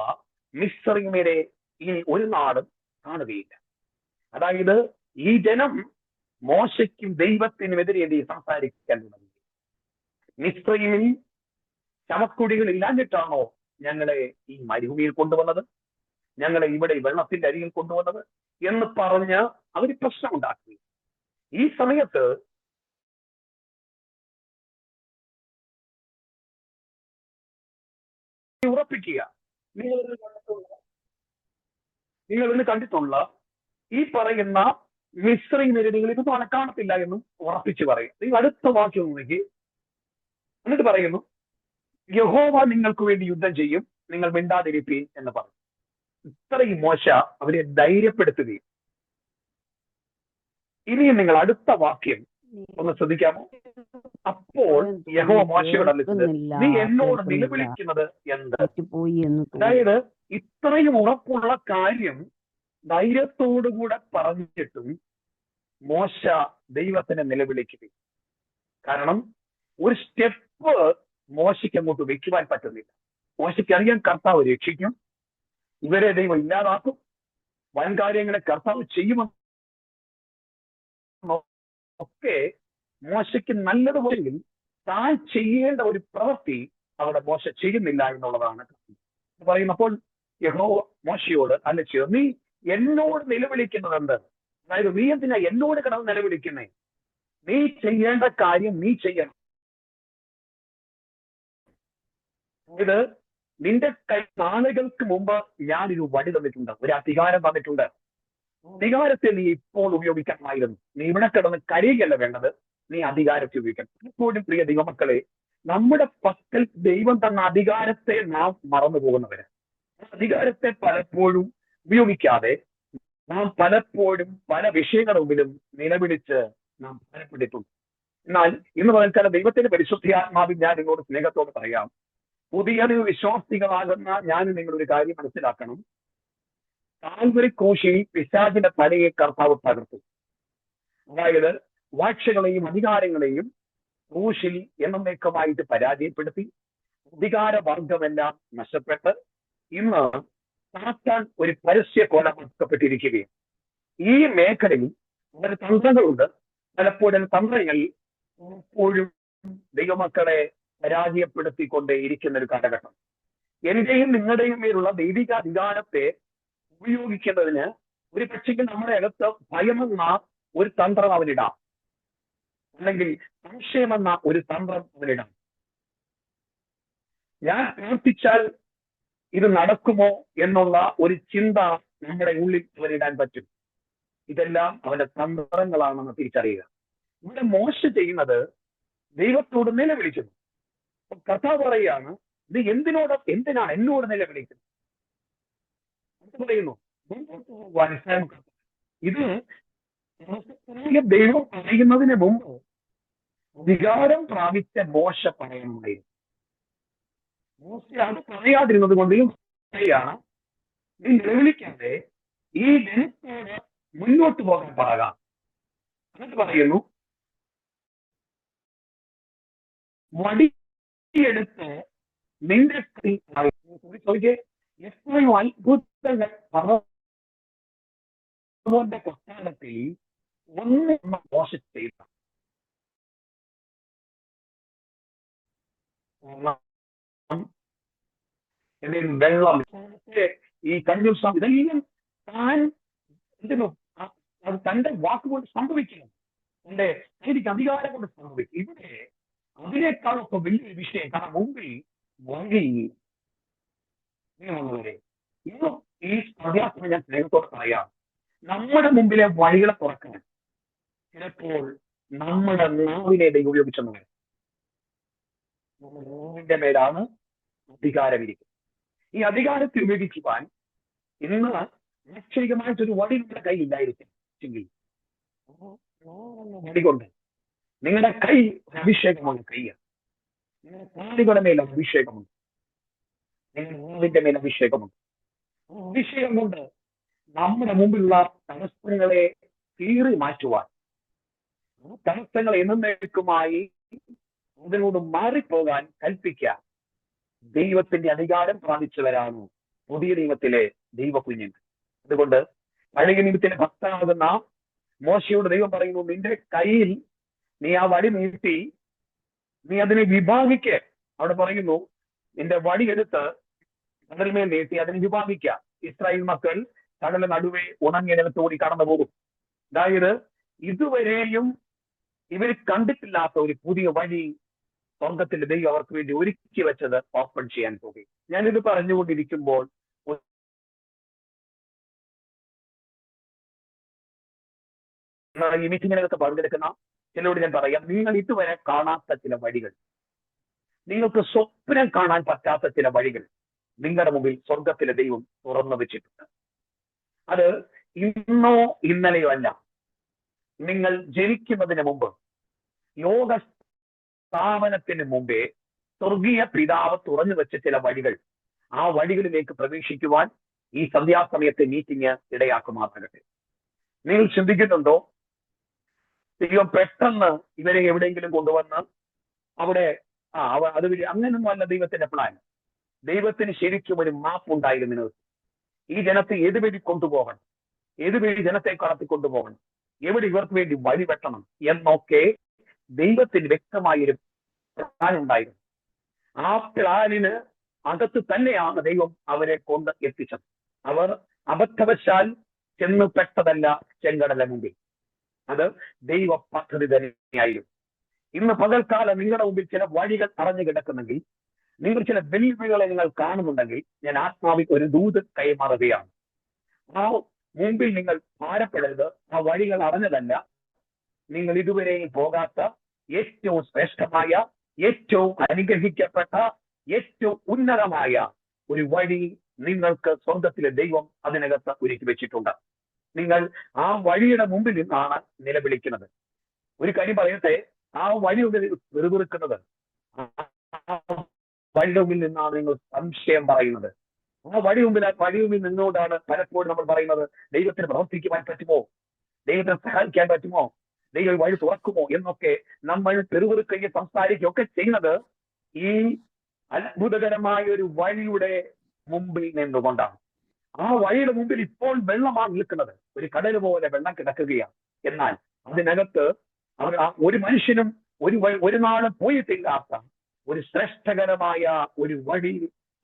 മിസ്രയീമ്യരെ ഇനി ഒരു നാടും കാണുകയില്ല. അതായത് ഈ ജനം മോശയ്ക്കും ദൈവത്തിനുമെതിരെ സംസാരിക്കാൻ തുടങ്ങി. മിസ്രയീമിൽ ശവക്കുടികൾ ഇല്ലാഞ്ഞിട്ടാണോ ഞങ്ങളെ ഈ മരുഭൂമിയിൽ കൊണ്ടുവന്നത്, ഞങ്ങളെ ഇവിടെ വെള്ളത്തിന്റെ അരികിൽ കൊണ്ടുവന്നത് എന്ന് പറഞ്ഞ് അവർ പ്രശ്നമുണ്ടാക്കി. ഈ സമയത്ത് ഉറപ്പിക്കുക, നിങ്ങൾ ഇന്ന് കണ്ടിട്ടുള്ള ഈ പറയുന്ന മിസ്രയീമ്യരെ നിങ്ങൾ ഇതൊന്നും കാണത്തില്ല എന്നും ഉറപ്പിച്ച് പറയും. നിങ്ങൾ അടുത്ത വാക്യം നോക്കി, എന്നിട്ട് പറയുന്നു, യഹോവ നിങ്ങൾക്ക് വേണ്ടി യുദ്ധം ചെയ്യും, നിങ്ങൾ മിണ്ടാതിരിപ്പീൻ എന്ന് പറയും. ഇത്രയും മോശ അവരെ ധൈര്യപ്പെടുത്തുകയും. ഇനിയും നിങ്ങൾ അടുത്ത വാക്യം ഒന്ന് ശ്രദ്ധിക്കാമോ? അപ്പോൾ യഹോവ മോശയോട് അരുളിച്ചത്, നീ എന്നോട് നിലവിളിക്കുന്നത് എന്ത്? അതായത് ഇത്രയും ഉറപ്പുള്ള കാര്യം ധൈര്യത്തോടുകൂടെ പറഞ്ഞിട്ടും മോശ ദൈവത്തിനെ നിലവിളിക്കുകയും. കാരണം ഒരു സ്റ്റെപ്പ് മോശയ്ക്ക് അങ്ങോട്ട് വെക്കുവാൻ പറ്റുന്നില്ല. മോശയ്ക്ക് അറിയാൻ കർത്താവ് രക്ഷിക്കും, ഇവരെ ദൈവം ഇല്ലാതാക്കും, വൻകാര്യങ്ങളെ കർത്താവ് ചെയ്യുമെന്ന് ഒക്കെ മോശയ്ക്ക് നല്ലതുപോലെ താൻ ചെയ്യേണ്ട ഒരു പ്രവൃത്തി അവിടെ മോശ ചെയ്യുന്നില്ല എന്നുള്ളതാണ് പറയുന്നപ്പോൾ യഹോവ മോശയോട് അല്ലയോ, നീ എന്നോട് നിലവിളിക്കുന്നത് എന്ത്? അതായത് നീ എന്തിനാ എന്നോട് കിടന്ന് നിലവിളിക്കുന്നേ? നീ ചെയ്യേണ്ട കാര്യം നീ ചെയ്യണം. ഇത് നിന്റെ കൈ നാളുകൾക്ക് മുമ്പ് ഞാനൊരു വഴി തന്നിട്ടുണ്ട്, ഒരു അധികാരം തന്നിട്ടുണ്ട്. അധികാരത്തെ നീ ഇപ്പോൾ ഉപയോഗിക്കണമായിരുന്നു. നീ ഇവിടെ കിടന്ന് കരയുകയല്ല വേണ്ടത്, നീ അധികാരത്തെ ഉപയോഗിക്കണം. എപ്പോഴും പ്രിയ ദൈവമക്കളെ, നമ്മുടെ പക്കൽ ദൈവം തന്ന അധികാരത്തെ നാം മറന്നു പോകുന്നവര്. അധികാരത്തെ പലപ്പോഴും ഉപയോഗിക്കാതെ നാം പലപ്പോഴും പല വിഷയങ്ങളുടെ മുമ്പിലും നിലവിളിച്ച് നാം ഭയപ്പെട്ടിട്ടുണ്ട്. എന്നാൽ ഇന്ന് പകൽക്കാലം ദൈവത്തിന്റെ പരിശുദ്ധാത്മാവിൽ ഞാൻ നിങ്ങളോട് സ്നേഹത്തോട് പറയാം, പുതിയൊരു വിശ്വാസികളാകുന്ന ഞാൻ നിങ്ങളൊരു കാര്യം മനസ്സിലാക്കണം. കാൽവരി ക്രൂശിൽ പിശാചിന്റെ തലയെ കർത്താവ് തകർത്തു. അതായത് വാഴ്ചകളെയും അധികാരങ്ങളെയും ക്രൂശിൽ എന്നേക്കമായിട്ട് പരാജയപ്പെടുത്തി അധികാരവർഗമെല്ലാം നഷ്ടപ്പെട്ട് ഇന്ന് സാത്താൻ ഒരു പരസ്യ കൊലപ്പെടുത്തിയിരിക്കുകയും ഈ മേഖലയിൽ വളരെ തന്ത്രങ്ങളുണ്ട്. പലപ്പോഴും തന്ത്രങ്ങൾ എപ്പോഴും ദൈവമക്കളെ പരാജയപ്പെടുത്തിക്കൊണ്ടേ ഇരിക്കുന്ന ഒരു കാലഘട്ടം. എന്റെയും നിങ്ങളുടെയും മേലുള്ള ദൈവിക അധികാരത്തെ ഉപയോഗിക്കുന്നതിന് ഒരു പക്ഷേ നമ്മുടെ അകത്ത് ഭയമെന്ന ഒരു തന്ത്രം അവനിടാം, അല്ലെങ്കിൽ സംശയമെന്ന ഒരു തന്ത്രം അവനിടാം. ഞാൻ പ്രാർത്ഥിച്ചാൽ ഇത് നടക്കുമോ എന്നുള്ള ഒരു ചിന്ത നമ്മുടെ ഉള്ളിൽ അവനിടാൻ പറ്റും. ഇതെല്ലാം അവന്റെ തന്ത്രങ്ങളാണെന്ന് തിരിച്ചറിയുക. ഇവിടെ മോശ ചെയ്യുന്നത് ദൈവത്തോട് നിലവിളിക്കുന്നു. കർത്താവ് പറയുകയാണ്, ഇത് എന്തിനാണ് എന്നോട് നിലവിളിക്കുന്നത്? പറയുന്നു ഇത് ദൈവം പറയുന്നതിന് മുമ്പ് വികാരം പ്രാപിച്ച മോശ പറയണമായിരുന്നു. മോശ അത് പറയാതിരുന്നത് കൊണ്ട് പറയാണ്, നീ നിലവിളിക്കാതെ ഈ ജനത്തോട് മുന്നോട്ട് പോകാൻ പറയുക. എന്നിട്ട് പറയുന്നു, വടിയെടുത്ത് നിന്റെ എത്രയും അത്ഭുതങ്ങൾ ഫറവോന്റെ കൊട്ടാരത്തിൽ ഒന്ന് മോശ ചെയ്ത വെള്ളം, ഈ കഞ്ഞുസം, ഇതെല്ലാം താൻ അത് തന്റെ വാക്കുകൊണ്ട് സംഭവിക്കണം, തന്റെ ശരിക്ക് അധികാരം കൊണ്ട് സംഭവിക്കും. ഇവിടെ അതിനേക്കാളൊക്കെ വലിയൊരു വിഷയം. കാരണം മുമ്പിൽ വഴി വരെ ഇന്നും ഈ അഭ്യാസം ഞാൻ സ്നേഹത്തോടെ പറയാം, നമ്മുടെ മുമ്പിലെ വഴികളെ തുറക്കാൻ ചിലപ്പോൾ നമ്മുടെ നാവിനെ ഉപയോഗിച്ചെന്ന് വരും. നാവിന്റെ മേലാണ് അധികാരമിരിക്കുന്നത്. ഈ അധികാരത്തെ ഉപയോഗിക്കുവാൻ ഇന്ന് ആശ്ചര്യമായിട്ടൊരു വടി നിങ്ങളുടെ കയ്യില്ലായിരിക്കും. വടികൊണ്ട് നിങ്ങളുടെ കൈ അഭിഷേകമാണ്. കയ്യ നിങ്ങളുടെ കാലുകളുടെ മേൽ അഭിഷേകമുണ്ട്, നിങ്ങളുടെ നാവിന്റെ മേൽ അഭിഷേകമുണ്ട്. അഭിഷേകം കൊണ്ട് നമ്മുടെ മുമ്പിലുള്ള തടസ്സങ്ങളെ കീറി മാറ്റുവാൻ, തടസ്സങ്ങൾ എന്നേക്കുമായി അതിനോട് മാറിപ്പോകാൻ കൽപ്പിക്കാൻ ദൈവത്തിന്റെ അധികാരം പ്രാപിച്ചവരാണ് പുതിയ നിയമത്തിലെ ദൈവകുഞ്ഞുങ്ങൾ. അതുകൊണ്ട് പഴയ നിയമത്തിന്റെ ഭക്തനാകുന്ന മോശയോട് ദൈവം പറയുന്നു, നിന്റെ കയ്യിൽ നീ ആ വടി നീട്ടി നീ അതിനെ വിഭാഗിക്ക്. അവിടെ പറയുന്നു, നിന്റെ വടി എടുത്ത് കടലിന്മേൽ നീട്ടി അതിനെ വിഭാഗിക്കുക. ഇസ്രായേൽ മക്കൾ കടലിന്റെ നടുവേ ഉണങ്ങിയ നിലത്തോടി കടന്നു പോകും. അതായത് ഇതുവരെയും ഇവർ കണ്ടിട്ടില്ലാത്ത ഒരു പുതിയ വഴി സ്വർഗത്തിന്റെ ദൈവം അവർക്ക് വേണ്ടി ഒരുക്കി വെച്ചത് ഓപ്പൺ ചെയ്യാൻ പോകും. ഞാനിത് പറഞ്ഞുകൊണ്ടിരിക്കുമ്പോൾ ഈ മീറ്റിങ്ങിനകത്ത് പങ്കെടുക്കുന്ന ചിലരോട് ഞാൻ പറയാം, നിങ്ങൾ ഇതുവരെ കാണാത്ത ചില വഴികൾ, നിങ്ങൾക്ക് സ്വപ്നം കാണാൻ പറ്റാത്ത ചില വഴികൾ നിങ്ങളുടെ മുമ്പിൽ സ്വർഗത്തിലെ ദൈവം തുറന്നു വെച്ചിട്ടുണ്ട്. അത് ഇന്നോ ഇന്നലെയോ അല്ല. നിങ്ങൾ ജനിക്കുന്നതിന് മുമ്പ്, ലോക സ്ഥാപനത്തിന് മുമ്പേ സ്വർഗീയ പിതാവ് തുറന്നു വെച്ച ചില വഴികൾ, ആ വഴികളിലേക്ക് പ്രവേശിക്കുവാൻ ഈ സന്ധ്യാസമയത്തെ മീറ്റിംഗ് ഇടയാക്കുമാറാകട്ടെ. നിങ്ങൾ ചിന്തിക്കുന്നുണ്ടോ, ദൈവം പെട്ടെന്ന് ഇവരെ എവിടെയെങ്കിലും കൊണ്ടുവന്ന് അവിടെ അത് അങ്ങനൊന്നും അല്ല ദൈവത്തിന്റെ പ്ലാൻ. ദൈവത്തിന് ശരിക്കും ഒരു മാപ്പ് ഉണ്ടായിരുന്നു. ഈ ജനത്തെ ഏത് വഴി കൊണ്ടുപോകണം, ഏത് വഴി ജനത്തെ കടത്തിക്കൊണ്ടുപോകണം, എവിടെ ഇവർക്ക് വേണ്ടി വഴി വെട്ടണം എന്നൊക്കെ ദൈവത്തിന് വ്യക്തമായൊരു പ്ലാൻ ഉണ്ടായിരുന്നു. ആ പ്ലാനിന് അകത്ത് തന്നെയാണ് ദൈവം അവരെ കൊണ്ട് എത്തിച്ചത്. അവർ അബദ്ധവശാൽ ചെന്ന് പെട്ടതല്ല ചെങ്കടല മുമ്പിൽ. അത് ദൈവ പദ്ധതി തന്നെയായിരുന്നു. ഇന്ന് പകൽക്കാലം നിങ്ങളുടെ മുമ്പിൽ ചില വഴികൾ അടഞ്ഞു കിടക്കുന്നെങ്കിൽ നിങ്ങൾ ചില വെല്ലുവിളികളെ നിങ്ങൾ കാണുന്നുണ്ടെങ്കിൽ ഞാൻ ആത്മാവിൽ ഒരു ദൂത് കൈമാറുകയാണ്. ആ മുമ്പിൽ നിങ്ങൾ ഭാരപ്പെടരുത്. ആ വഴികൾ അടഞ്ഞതല്ല. നിങ്ങൾ ഇതുവരെയും പോകാത്ത ഏറ്റവും ശ്രേഷ്ഠമായ, ഏറ്റവും അനുഗ്രഹിക്കപ്പെട്ട, ഏറ്റവും ഉന്നതമായ ഒരു വഴി നിങ്ങൾക്ക് സ്വന്തത്തിലെ ദൈവം അതിനകത്ത് ഒരുക്കി വെച്ചിട്ടുണ്ട്. നിങ്ങൾ ആ വഴിയുടെ മുമ്പിൽ നിന്നാണ് നിലവിളിക്കുന്നത്. ഒരു കാര്യം പറയട്ടെ, ആ വഴി വെറുതെറുക്കുന്നത്, വഴിയുടെ മുമ്പിൽ നിന്നാണ് നിങ്ങൾ സംശയം പറയുന്നത്. ആ വഴിമുമ്പിൽ നിന്നുകൊണ്ടാണ് പലപ്പോഴും നമ്മൾ പറയുന്നത്, ദൈവത്തിന് പ്രവർത്തിക്കുവാൻ പറ്റുമോ, ദൈവത്തിന് സഹായിക്കാൻ പറ്റുമോ, ദൈവം വഴി തുറക്കുമോ എന്നൊക്കെ നമ്മൾ പെറുവിറുക്കുകയും സംസാരിക്കുകയൊക്കെ ചെയ്യുന്നത് ഈ അത്ഭുതകരമായ ഒരു വഴിയുടെ മുമ്പിൽ നിന്നുകൊണ്ടാണ്. ആ വഴിയുടെ മുമ്പിൽ ഇപ്പോൾ വെള്ളമാണ് നിൽക്കുന്നത്. ഒരു കടൽ പോലെ വെള്ളം കിടക്കുകയാണ്. എന്നാൽ അതിനകത്ത് ഒരു മനുഷ്യനും ഒരു നാളും പോയിട്ടില്ലാത്ത ഒരു ശ്രേഷ്ഠകരമായ ഒരു വഴി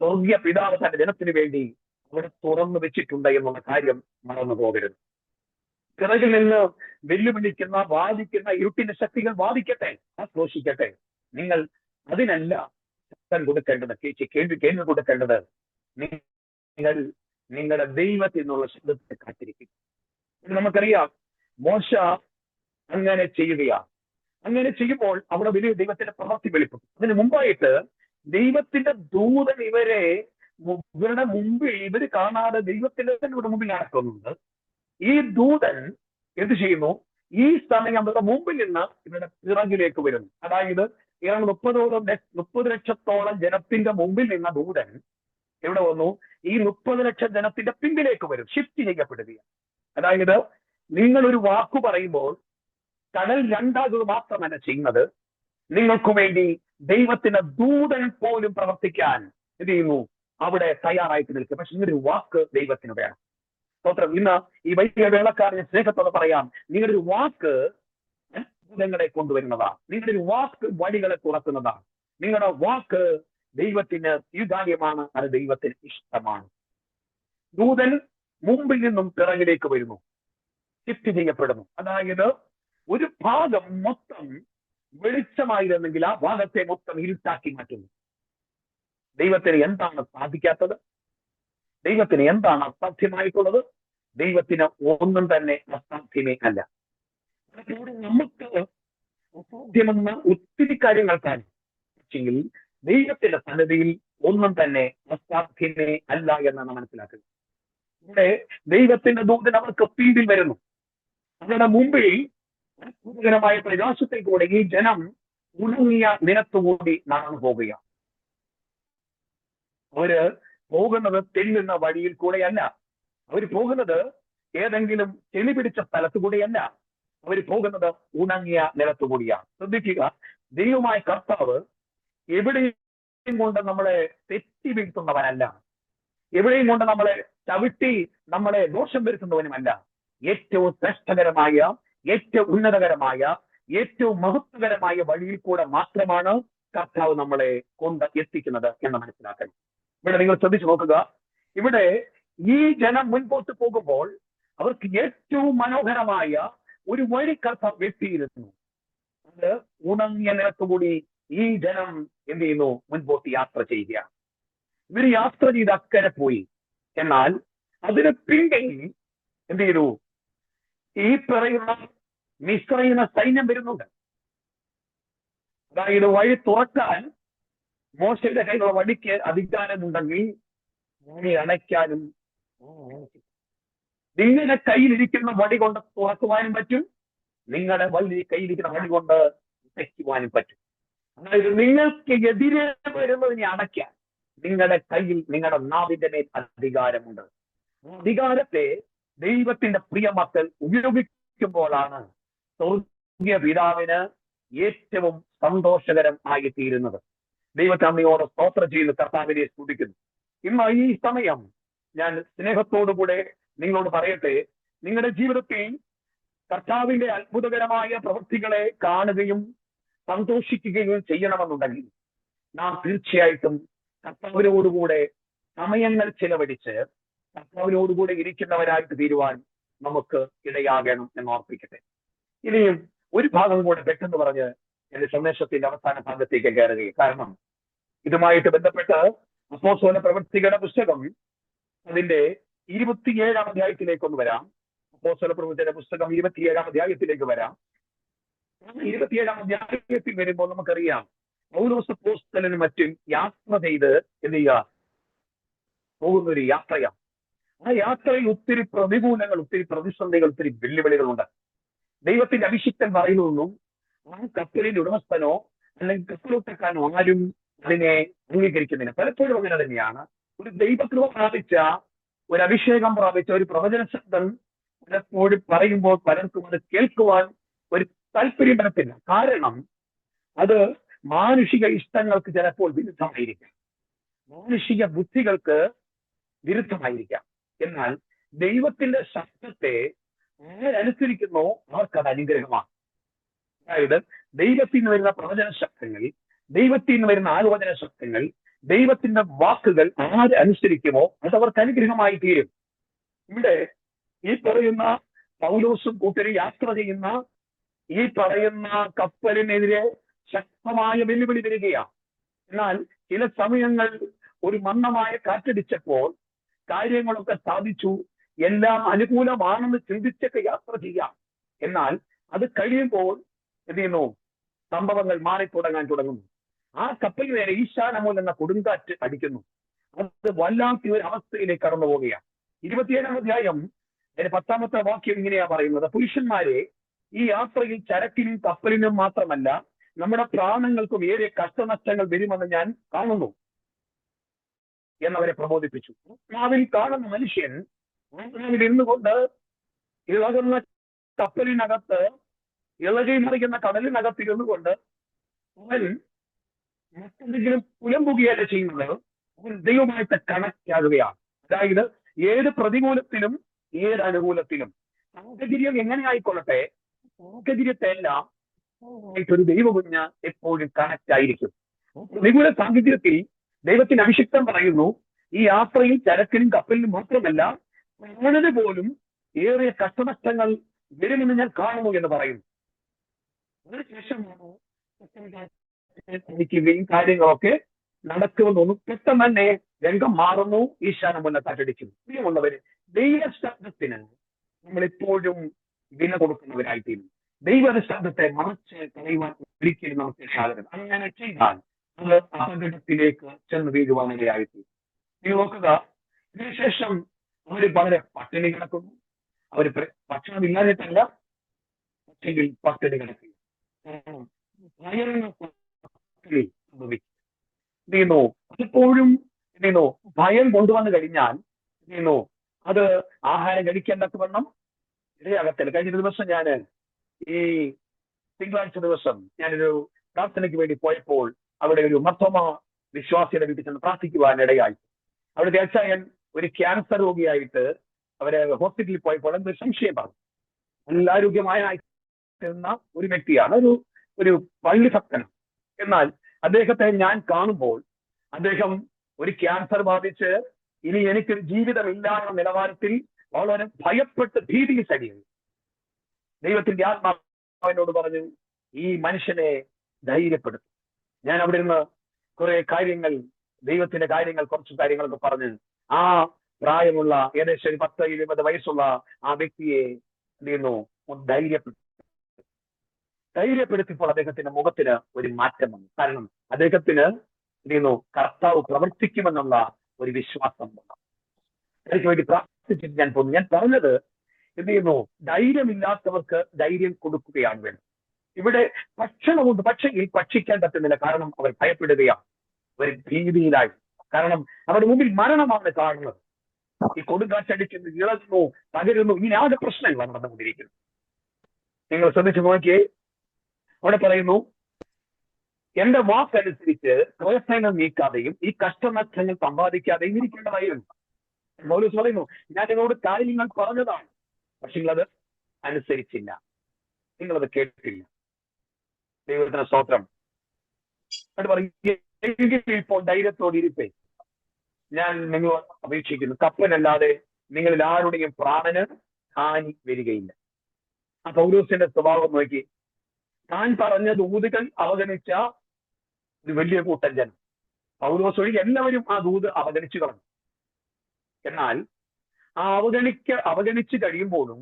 സ്വർഗീയ പിതാവ് തന്റെ ജനത്തിന് വേണ്ടി അവിടെ തുറന്നു വെച്ചിട്ടുണ്ട് എന്നുള്ള കാര്യം മറന്നു പോകരുത്. പിറകിൽ നിന്ന് വെല്ലുവിളിക്കുന്ന, വാദിക്കുന്ന ഇരുട്ടിന്റെ ശക്തികൾ വാദിക്കട്ടെ, ആക്രോശിക്കട്ടെ. നിങ്ങൾ അതിനല്ല ശബ്ദം കൊടുക്കേണ്ടത്, കേൾവി കൊടുക്കേണ്ടത്. നിങ്ങൾ നിങ്ങളുടെ ദൈവത്തിൽ നിന്നുള്ള ശബ്ദത്തെ കാത്തിരിക്കും. നമുക്കറിയാം, മോശ അങ്ങനെ ചെയ്യുകയാണ്. അങ്ങനെ ചെയ്യുമ്പോൾ അവിടെ വലിയ ദൈവത്തിന്റെ പ്രവൃത്തി വെളിപ്പെടും. അതിന് മുമ്പായിട്ട് ദൈവത്തിന്റെ ദൂതൻ ഇവരുടെ മുമ്പിൽ ഇവര് കാണാതെ ദൈവത്തിന്റെ മുമ്പിൽ നടക്കുന്നുണ്ട്. ഈ ദൂതൻ എന്ത് ചെയ്യുന്നു? ഈ സമയം അവരുടെ മുമ്പിൽ നിന്ന് ഇവരുടെ പിറകിലേക്ക് വരുന്നു. അതായത് 30 ലക്ഷത്തോളം ജനത്തിന്റെ മുമ്പിൽ നിന്ന ദൂതൻ എവിടെ വന്നു? ഈ 30 ലക്ഷം ജനത്തിന്റെ പിന്നിലേക്ക് വരും, ഷിഫ്റ്റ് ചെയ്യപ്പെടുകയാണ്. അതായത് നിങ്ങൾ ഒരു വാക്കു പറയുമ്പോൾ കടൽ രണ്ടാകുക മാത്രമല്ല ചെയ്യുന്നത്, നിങ്ങൾക്ക് വേണ്ടി ദൈവത്തിന്റെ ദൂതൻ പോലും പ്രവർത്തിക്കാൻ എന്ത് ചെയ്യുന്നു? അവിടെ തയ്യാറായിട്ട് നിൽക്കും. പക്ഷെ ഇങ്ങനൊരു വാക്ക് ദൈവത്തിന് വേണം. സ്തോത്രം. ഇന്ന് ഈ വലിയ വേളക്കാരനെ സ്നേഹത്തോടെ പറയാം, നിങ്ങളൊരു വാക്ക് അത്ഭുതങ്ങളെ കൊണ്ടുവരുന്നതാണ്. നിങ്ങളൊരു വാക്ക് വഴികളെ തുറക്കുന്നതാണ്. നിങ്ങളുടെ വാക്ക് ദൈവത്തിന് സ്വീകാര്യമാണ്, അത് ദൈവത്തിന് ഇഷ്ടമാണ്. ദൂതൻ മുമ്പിൽ നിന്നും പിറകിലേക്ക് വരുന്നു, ഷിഫ്റ്റ് ചെയ്യപ്പെടുന്നു. അതായത് ഒരു ഭാഗം മൊത്തം വെളിച്ചമായിരുന്നെങ്കിൽ ആ ഭാഗത്തെ മൊത്തം ഇരുട്ടാക്കി മാറ്റുന്നു. ദൈവത്തിന് എന്താണ് സാധിക്കാത്തത്? ദൈവത്തിന് എന്താണ് അസാധ്യമായിട്ടുള്ളത്? ദൈവത്തിന് ഒന്നും തന്നെ അസാധ്യമേ അല്ല. നമുക്ക് അസാധ്യമെന്ന ഒത്തിരി കാര്യങ്ങൾക്കാണ്, പക്ഷെങ്കിൽ ദൈവത്തിന്റെ സന്നിധിയിൽ ഒന്നും തന്നെ അസാധ്യമേ അല്ല എന്നാണ് മനസ്സിലാക്കുന്നത്. ഇവിടെ ദൈവത്തിന്റെ ദൂതൻ അവർക്ക് പിന്നിൽ വരുന്നു. അവരുടെ മുമ്പിൽ അത്ഭുതകരമായ പ്രകാശത്തിൽ കൂടെ ഈ ജനം ഉണങ്ങിയ നിലത്തുകൂടി നടന്നു പോവുകയാണ്. അവര് പോകുന്നത് തെന്നുന്ന വഴിയിൽ കൂടെയല്ല. അവർ പോകുന്നത് ഏതെങ്കിലും ചെളി പിടിച്ച സ്ഥലത്തു കൂടെയല്ല. അവർ പോകുന്നത് ഉണങ്ങിയ നിലത്തുകൂടിയാണ്. ശ്രദ്ധിക്കുക, ദൈവമായ കർത്താവ് എവിടെയും കൊണ്ട് നമ്മളെ തെറ്റി വീഴ്ത്തുന്നവനല്ല, എവിടെയും കൊണ്ട് നമ്മളെ ചവിട്ടി നമ്മളെ ദോഷം വരുത്തുന്നവനുമല്ല. ഏറ്റവും ശ്രേഷ്ഠകരമായ, ഏറ്റവും ഉന്നതകരമായ, ഏറ്റവും മഹത്വകരമായ വഴിയിൽ കൂടെ മാത്രമാണ് കർത്താവ് നമ്മളെ കൊണ്ട് എത്തിക്കുന്നത് എന്ന് മനസ്സിലാക്കണം. ഇവിടെ നിങ്ങൾ ശ്രദ്ധിച്ചു നോക്കുക, ഇവിടെ ഈ ജനം മുൻപോട്ട് പോകുമ്പോൾ അവർക്ക് ഏറ്റവും മനോഹരമായ ഒരു വഴി കർത്താവ് വെട്ടിയിരുന്നു. അത് ഉണങ്ങിയ നിലത്തുകൂടി ഈ ജനം എന്ത് ചെയ്യുന്നു? മുൻപോട്ട് യാത്ര ചെയ്യുക. ഇവർ യാത്ര ചെയ്ത് അക്കരെ പോയി. എന്നാൽ അതിന് പിന്നിൽ എന്ത് ചെയ്തു? ഈ പറയുന്ന മിസ്രൈന സൈന്യം വരുന്നുണ്ട്. അതായത് വഴി തുറക്കാൻ മോശയുടെ കയ്യിലുള്ള വടിക്ക് അധികാരമുണ്ടെങ്കിൽ വഴി അണയ്ക്കാനും നിങ്ങളുടെ കയ്യിലിരിക്കുന്ന വടി കൊണ്ട് തുറക്കുവാനും പറ്റും, നിങ്ങളുടെ കയ്യിലിരിക്കുന്ന വടി കൊണ്ട് തെറ്റുവാനും പറ്റും. അതായത് നിങ്ങൾക്ക് എതിരെ വരുന്നതിനെ അടയ്ക്കാൻ നിങ്ങളുടെ കയ്യിൽ, നിങ്ങളുടെ നാവിന്റെ മേൽ അധികാരമുണ്ട്. അധികാരത്തെ ദൈവത്തിന്റെ പ്രിയ മക്കൾ ഉപയോഗിക്കുമ്പോഴാണ് സ്വർഗീയ പിതാവിന് ഏറ്റവും സന്തോഷകരം ആയി തീരുന്നത്. ദൈവത്തെ അമ്മയോട് സ്തോത്രം ചെയ്യുന്ന കർത്താവിനെ സ്തുതിക്കുന്നു. ഇന്ന് ഈ സമയം ഞാൻ സ്നേഹത്തോടുകൂടെ നിങ്ങളോട് പറയട്ടെ, നിങ്ങളുടെ ജീവിതത്തിൽ കർത്താവിന്റെ അത്ഭുതകരമായ പ്രവൃത്തികളെ കാണുകയും സന്തോഷിക്കുകയും ചെയ്യണമെന്നുണ്ടെങ്കിൽ നാം തീർച്ചയായിട്ടും കർത്താവിനോടുകൂടെ സമയങ്ങൾ ചിലവഴിച്ച് കർത്താവിനോടുകൂടെ ഇരിക്കുന്നവരായിട്ട് തീരുവാൻ നമുക്ക് ഇടയാകണം എന്ന് ഓർപ്പിക്കട്ടെ. ഇനിയും ഒരു ഭാഗം കൂടെ പെട്ടെന്ന് പറഞ്ഞ് എന്റെ സന്ദേശത്തിന്റെ അവസാന ഭാഗത്തേക്ക് കയറുകയും, കാരണം ഇതുമായിട്ട് ബന്ധപ്പെട്ട് അപ്പോസ്തല പ്രവൃത്തികളുടെ പുസ്തകം അതിന്റെ 27-ാം അധ്യായത്തിലേക്ക് ഒന്ന് വരാം. അപ്പോസ്തല പ്രവൃത്തിയുടെ പുസ്തകം 27-ാം അധ്യായത്തിലേക്ക് വരാം. 27-ാം അധ്യായത്തിൽ വരുമ്പോൾ നമുക്കറിയാം പൗലോസ് അപ്പോസ്തലനും മറ്റും യാത്ര ചെയ്ത് എന്ത് ചെയ്യുക, പോകുന്ന ഒരു യാത്രയാണ്. ആ യാത്രയിൽ ഒത്തിരി പ്രതികൂലങ്ങൾ, ഒത്തിരി പ്രതിസന്ധികൾ, ഒത്തിരി വെല്ലുവിളികളുണ്ട്. ദൈവത്തിന്റെ അഭിഷിക്തൻ പറയുന്നൊന്നും ആ കപ്പലിന്റെ ഉടമസ്ഥനോ അല്ലെങ്കിൽ കപ്പലോട്ടക്കാരനോ ആരും അതിനെ അംഗീകരിക്കുന്നില്ല. പലപ്പോഴും അങ്ങനെ തന്നെയാണ്. ഒരു ദൈവകൃപ പ്രാപിച്ച, ഒരു അഭിഷേകം പ്രാപിച്ച ഒരു പ്രവചന ശബ്ദം പലപ്പോഴും പറയുമ്പോൾ പലർക്കും അത് കേൾക്കുവാൻ ഒരു താല്പര്യം വരത്തില്ല. കാരണം അത് മാനുഷിക ഇഷ്ടങ്ങൾക്ക് ചിലപ്പോൾ വിരുദ്ധമായിരിക്കാം, മാനുഷിക ബുദ്ധികൾക്ക് വിരുദ്ധമായിരിക്കാം. എന്നാൽ ദൈവത്തിന്റെ ശബ്ദത്തെ ആരനുസരിക്കുന്നോ അവർക്കത് അനുഗ്രഹമാണ്. അതായത് ദൈവത്തിൽ നിന്ന് വരുന്ന പ്രവചന ശബ്ദങ്ങൾ, ദൈവത്തിൽ നിന്ന് വരുന്ന ആലോചന ശബ്ദങ്ങൾ, ദൈവത്തിന്റെ വാക്കുകൾ ആര് അനുസരിക്കുമോ അത് അവർക്ക് അനുഗ്രഹമായി തീരും. ഇവിടെ ഈ പറയുന്ന പൗലോസും കൂട്ടരും യാത്ര ചെയ്യുന്ന ഈ പറയുന്ന കപ്പലിനെതിരെ ശക്തമായ വെല്ലുവിളി വരികയാണ്. എന്നാൽ ചില സമയങ്ങൾ ഒരു മന്ദമായ കാറ്റടിച്ചപ്പോൾ കാര്യങ്ങളൊക്കെ സാധിച്ചു, എല്ലാം അനുകൂലമാണെന്ന് ചിന്തിച്ചൊക്കെ യാത്ര ചെയ്യാം. എന്നാൽ അത് കഴിയുമ്പോൾ എന്ത് ചെയ്യുന്നു, സംഭവങ്ങൾ മാറിത്തുടങ്ങാൻ തുടങ്ങുന്നു. ആ കപ്പൽ നേരെ ഈശാനമൂൽ എന്ന കൊടുങ്കാറ്റ് അടിക്കുന്നു. അത് വല്ലാത്ത ഒരു അവസ്ഥയിലേക്ക് കടന്നു പോവുകയാണ്. 27-ാം അധ്യായം 10-ാമത്തെ വാക്യം ഇങ്ങനെയാ പറയുന്നത്: പുരുഷന്മാരെ, ഈ യാത്രയിൽ ചരക്കിനും കപ്പലിനും മാത്രമല്ല നമ്മുടെ പ്രാണങ്ങൾക്കും ഏറെ കഷ്ടനഷ്ടങ്ങൾ വരുമെന്ന് ഞാൻ കാണുന്നു എന്നവരെ പ്രബോധിപ്പിച്ചു. ആത്മാവിൽ കാണുന്ന മനുഷ്യൻ ആത്മാവിൽ ഇരുന്നുകൊണ്ട് ഇളകുന്ന കപ്പലിനകത്ത്, ഇളകി മറിയുന്ന കടലിനകത്ത് ഇരുന്നുകൊണ്ട് അവൻ മറ്റെന്തെങ്കിലും പുലമ്പുകയല്ല ചെയ്യുന്നത്, അവൻ ദൈവമായിട്ട് കണക്ട് ആകുകയാണ്. അതായത് ഏത് പ്രതികൂലത്തിലും ഏത് അനുകൂലത്തിലും സാഹചര്യം എങ്ങനെ ആയിക്കൊള്ളട്ടെ, സാഹചര്യത്തെ എല്ലാം ഒരു ദൈവകുഞ്ഞ് എപ്പോഴും കണക്ട് ആയിരിക്കും. പ്രതികൂല സാഹചര്യത്തിൽ ദൈവത്തിന് അഭിഷിക്തം പറയുന്നു, ഈ യാത്രയിൽ ചരക്കിനും കപ്പലിനും മാത്രമല്ല പ്രാണന് പോലും ഏറിയ കഷ്ടനഷ്ടങ്ങൾ വരുമെന്ന് ഞാൻ കാണുന്നു എന്ന് പറയുന്നു. അതിനുശേഷമാണ് എനിക്കുകയും കാര്യങ്ങളൊക്കെ നടക്കുമെന്ന് തോന്നുന്നു. പെട്ടെന്ന് തന്നെ രംഗം മാറുന്നു, ഈശാനം മുന്നെ തട്ടടിക്കുന്നു. പ്രിയമുള്ളവര്, ദൈവശബ്ദത്തിന് നമ്മളെപ്പോഴും വില കൊടുക്കുന്നവരായിത്തീരും. ദൈവ ശബ്ദത്തെ മറച്ച് കളയുവാൻ ഒരിക്കലും നമുക്ക് സാധ്യത. അങ്ങനെ ചെയ്താൽ അത് അപകടത്തിലേക്ക് ചെന്ന് വീഴുവാനിടയായിത്തീരും. നീ നോക്കുക, ഇതിനുശേഷം അവര് വളരെ പട്ടിണി കിടക്കുന്നു. അവര് ഭക്ഷണം ഇല്ലാതിട്ടല്ല, പക്ഷെങ്കിൽ പട്ടിണി കിടക്കുക. എന്തെയ്യുന്നു, പലപ്പോഴും എന്തെയ്യുന്നു, ഭയം കൊണ്ടുവന്നു കഴിഞ്ഞാൽ എന്തെയ്യുന്നു, അത് ആഹാരം കഴിക്കേണ്ടവണ്ണം ഇടയാകത്തില്ല. കഴിഞ്ഞ ദിവസം ഞാൻ ഈ തിങ്കളാഴ്ച ദിവസം ഞാനൊരു പ്രാർത്ഥനയ്ക്ക് വേണ്ടി പോയപ്പോൾ അവിടെ ഒരു മർത്തോമ വിശ്വാസിയുടെ വീട്ടിൽ ചെന്ന് പ്രാർത്ഥിക്കുവാനിടയായി. അവിടുത്തെ അച്ചായൻ ഒരു ക്യാൻസർ രോഗിയായിട്ട് അവരെ ഹോസ്പിറ്റലിൽ പോയപ്പോൾ എന്ത് സംശയം പറഞ്ഞു. നല്ല ആരോഗ്യമായിരുന്ന ഒരു വ്യക്തിയാണ്, ഒരു പള്ളി ഭക്തനാണ്. എന്നാൽ അദ്ദേഹത്തെ ഞാൻ കാണുമ്പോൾ അദ്ദേഹം ഒരു ക്യാൻസർ ബാധിച്ച് ഇനി എനിക്കൊരു ജീവിതമില്ല എന്ന നിലവാരത്തിൽ വളരെ ഭയപ്പെട്ട് ഭീതിയിൽ കഴിയുന്നു. ദൈവത്തിന്റെ ആത്മാവിനോട് പറഞ്ഞു, ഈ മനുഷ്യനെ ധൈര്യപ്പെടുത്തും. ഞാൻ അവിടെ നിന്ന് കുറെ കാര്യങ്ങൾ, ദൈവത്തിന്റെ കാര്യങ്ങൾ, കുറച്ച് കാര്യങ്ങളൊക്കെ പറഞ്ഞ് ആ പ്രായമുള്ള ഏകദേശം 10-20 വയസ്സുള്ള ആ വ്യക്തിയെ എന്ത് ചെയ്യുന്നു, ധൈര്യപ്പെടുത്തിയപ്പോൾ അദ്ദേഹത്തിന്റെ മുഖത്തിന് ഒരു മാറ്റം വന്നു. കാരണം അദ്ദേഹത്തിന് എന്ത് ചെയ്യുന്നു, കർത്താവ് പ്രവർത്തിക്കുമെന്നുള്ള ഒരു വിശ്വാസം വന്നു. എനിക്ക് വേണ്ടി പ്രാർത്ഥിച്ചിട്ട് ഞാൻ പോകുന്നു. ഞാൻ പറഞ്ഞത് എന്ത് ചെയ്യുന്നു, ധൈര്യമില്ലാത്തവർക്ക് ധൈര്യം കൊടുക്കുകയാണ് വേണ്ടത്. ഇവിടെ ഭക്ഷണമുണ്ട്, പക്ഷേ ഭക്ഷിക്കാൻ പറ്റുന്നില്ല. കാരണം അവർ ഭയപ്പെടുകയാണ്, അവർ ഭീതിയിലായി. കാരണം അവരുടെ മുമ്പിൽ മരണമാണ് കാണുന്നത്. ഈ കൊടുങ്കാറ്റടിക്കുന്നു, ഇളകുന്നു, തകരുന്നു, ഇങ്ങനെ ആകെ പ്രശ്നങ്ങളാണ് നടന്നുകൊണ്ടിരിക്കുന്നത്. നിങ്ങൾ ശ്രദ്ധിച്ചു നോക്കിയേ, അവിടെ പറയുന്നു, എന്റെ വാക്കനുസരിച്ച് ക്രോധങ്ങൾ നീക്കാതെയും ഈ കഷ്ടനഷ്ടങ്ങൾ സമ്പാദിക്കാതെയും ഇരിക്കേണ്ടതായിരുന്നു. പൗലോസ് പറയുന്നു, ഞാൻ നിങ്ങളോട് കാര്യങ്ങൾ പറഞ്ഞതാണ്, പക്ഷെ നിങ്ങളത് അനുസരിച്ചില്ല, നിങ്ങളത് കേട്ടില്ല. ദൈവത്തിന് സ്തോത്രം. അത് പറയും, ഇപ്പോൾ ധൈര്യത്തോടെ ഇരിപ്പേ, ഞാൻ നിങ്ങൾ അപേക്ഷിക്കുന്നു, കപ്പലല്ലാതെ നിങ്ങളിൽ ആരുടെയും പ്രാണന് ഹാനി വരികയില്ല. ആ പൗലോസിന്റെ സ്വഭാവം നോക്കി, താൻ പറഞ്ഞ ദൂതുകൾ അവഗണിച്ച ഒരു വലിയ കൂട്ടം ജനം. പൗലോസ് ഒഴികെ എല്ലാവരും ആ ദൂത് അവഗണിച്ചു കളഞ്ഞു. എന്നാൽ ആ അവഗണിച്ചു കഴിയുമ്പോഴും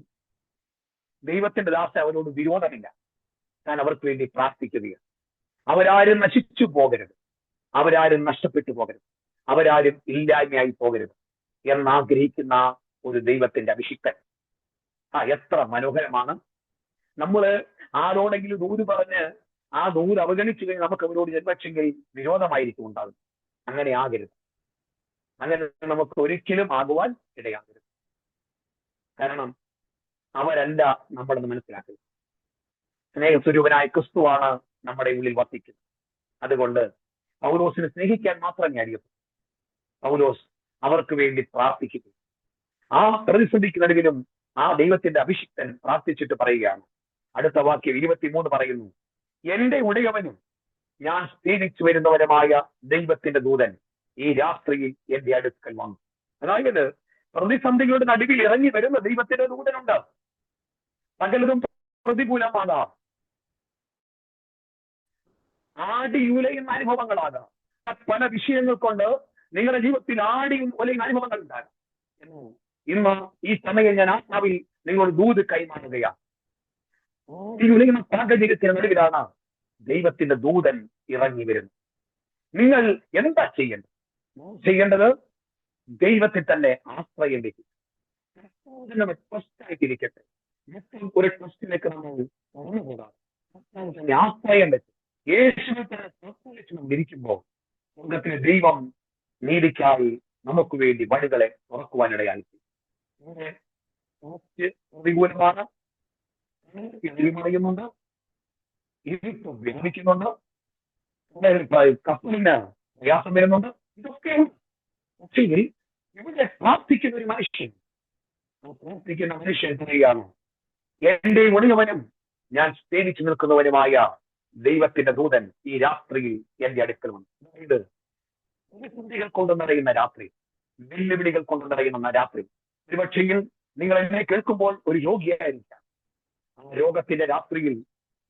ദൈവത്തിന്റെ ദാസ അവരോട് വിരോധമില്ല. ഞാൻ അവർക്ക് വേണ്ടി പ്രാർത്ഥിക്കുകയാണ്. അവരാരും നശിച്ചു പോകരുത്, അവരാരും നഷ്ടപ്പെട്ടു പോകരുത്, അവരാരും ഇല്ലായ്മയായി പോകരുത് എന്നാഗ്രഹിക്കുന്ന ഒരു ദൈവത്തിന്റെ അഭിഷിക്തൻ. എത്ര മനോഹരമാണ്. നമ്മള് ആരോടെങ്കിലും ദൂത് പറഞ്ഞ് ആ ദൂത് അവഗണിച്ചു കഴിഞ്ഞാൽ നമുക്ക് അവരോട് ജന്മക്ഷെങ്കിൽ വിരോധമായിരിക്കും ഉണ്ടാകും. അങ്ങനെ ആകരുത്. അങ്ങനെ നമുക്ക് ഒരിക്കലും ആകുവാൻ ഇടയാകരുത്. കാരണം അവരല്ല നമ്മളെന്ന് മനസ്സിലാക്കുക. സ്നേഹസ്വരൂപനായ ക്രിസ്തുവാണ് നമ്മുടെ ഉള്ളിൽ വർത്തിക്കുന്നത്. അതുകൊണ്ട് പൗലോസിനെ സ്നേഹിക്കാൻ മാത്രമേ അറിയൂ. പൗലോസ് അവർക്ക് വേണ്ടി പ്രാർത്ഥിക്കുന്നു. ആ പ്രതിസന്ധിക്ക് നടുവിലും ആ ദൈവത്തിന്റെ അഭിഷിക്തൻ പ്രാർത്ഥിച്ചിട്ട് പറയുകയാണ്. അടുത്ത വാക്യം 23 പറയുന്നു, എന്റെ ഉടയവനും ഞാൻ സ്നേഹിച്ചു വരുന്നവനുമായ ദൈവത്തിന്റെ ദൂതൻ ഈ രാത്രിയിൽ എന്റെ അടുക്കൽ വന്നു. അതായത് പ്രതിസന്ധികളുടെ നടുവിൽ ഇറങ്ങി വരുന്ന ദൈവത്തിന്റെ ദൂതനുണ്ട്. സകലതും പ്രതികൂലമാകാം, ആടിയുലയുന്ന അനുഭവങ്ങളാകാം, പല വിഷയങ്ങൾ കൊണ്ട് നിങ്ങളുടെ ജീവിതത്തിൽ ആടിയും ഉലയുന്ന അനുഭവങ്ങൾ ഉണ്ടാകും. ഇന്ന് ഈ സമയം ഞാൻ ആത്മാവിൽ നിങ്ങളുടെ ദൂത് കൈമാറുകയാണ്. ഈ ഉലയുന്ന സാഹചര്യത്തിന് നടുവിലാണ് ദൈവത്തിന്റെ ദൂതൻ ഇറങ്ങി വരുന്നത്. നിങ്ങൾ എന്താ ചെയ്യേണ്ടത്? ദൈവത്തിൽ തന്നെ ആശ്രയം വെക്കും. ട്രസ്റ്റായിട്ടിരിക്കട്ടെ. ഒരു ട്രസ്റ്റിലേക്ക് നമ്മൾ ആശ്രയം വെച്ച് യേശുവിനെ തന്നെ ഇരിക്കുമ്പോൾ സ്വർഗത്തിലെ ദൈവം നീതിക്കായി നമുക്ക് വേണ്ടി വഴികളെ തുറക്കുവാനിടയായി. പ്രതികൂലമാണ്, മറിയുന്നുണ്ട്, ഇരുട്ട് വ്യാപിക്കുന്നുണ്ട്, കപ്പലിന് പ്രയാസം വരുന്നുണ്ട്. ഇതൊക്കെ പക്ഷേ ഇവിടെ പ്രാർത്ഥിക്കുന്ന ഒരു മനുഷ്യൻ പറയുകയാണ്, എന്റെ ഉടയവനും ഞാൻ സ്നേഹിച്ചു നിൽക്കുന്നവനുമായ ദൈവത്തിന്റെ ദൂതൻ ഈ രാത്രിയിൽ എന്റെ അടുക്കൽ വന്നു. അതായത് പ്രതിസന്ധികൾ കൊണ്ട് നിറയുന്ന രാത്രി, വെല്ലുവിളികൾ കൊണ്ട് നിറയുന്ന രാത്രി. ഒരുപക്ഷെങ്കിൽ നിങ്ങൾ എന്നെ കേൾക്കുമ്പോൾ ഒരു രോഗിയായിരിക്കാം. ആ രോഗത്തിന്റെ രാത്രിയിൽ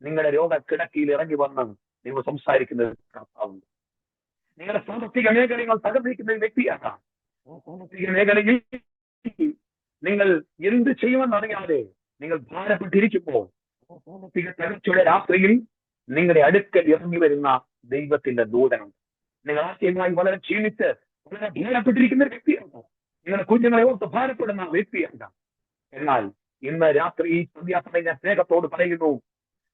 നിങ്ങളുടെ രോഗക്കിടക്കിയിൽ ഇറങ്ങി വന്ന് നിങ്ങൾ സംസാരിക്കുന്നത് കർത്താവുണ്ട്. നിങ്ങളുടെ സാമ്പത്തിക മേഖലകൾ തകർന്നിരിക്കുന്ന ഒരു വ്യക്തിയാകാം. സാമ്പത്തിക മേഖലയിൽ നിങ്ങൾ എന്ത് ചെയ്യുമെന്നറിയാതെ നിങ്ങൾ ഭാരപ്പെട്ടിരിക്കുമ്പോൾ സാമ്പത്തിക തകർച്ചയുടെ രാത്രിയിൽ നിങ്ങളുടെ അടുക്കൽ ഇറങ്ങി വരുന്ന ദൈവത്തിന്റെ ദൂതനുണ്ട്. നിങ്ങൾ ആശയമായി വളരെ ക്ഷീണിച്ച് വളരെ ഭാരപ്പെട്ടിരിക്കുന്ന ഒരു വ്യക്തിയാണ്. നിങ്ങളുടെ കുഞ്ഞുങ്ങളെ ഓർത്ത് ഭാരപ്പെടുന്ന വ്യക്തിയാണ്. എന്നാൽ ഇന്ന് രാത്രി ഈ സന്ധ്യാസമയം ഞാൻ സ്നേഹത്തോട് പറയുന്നു,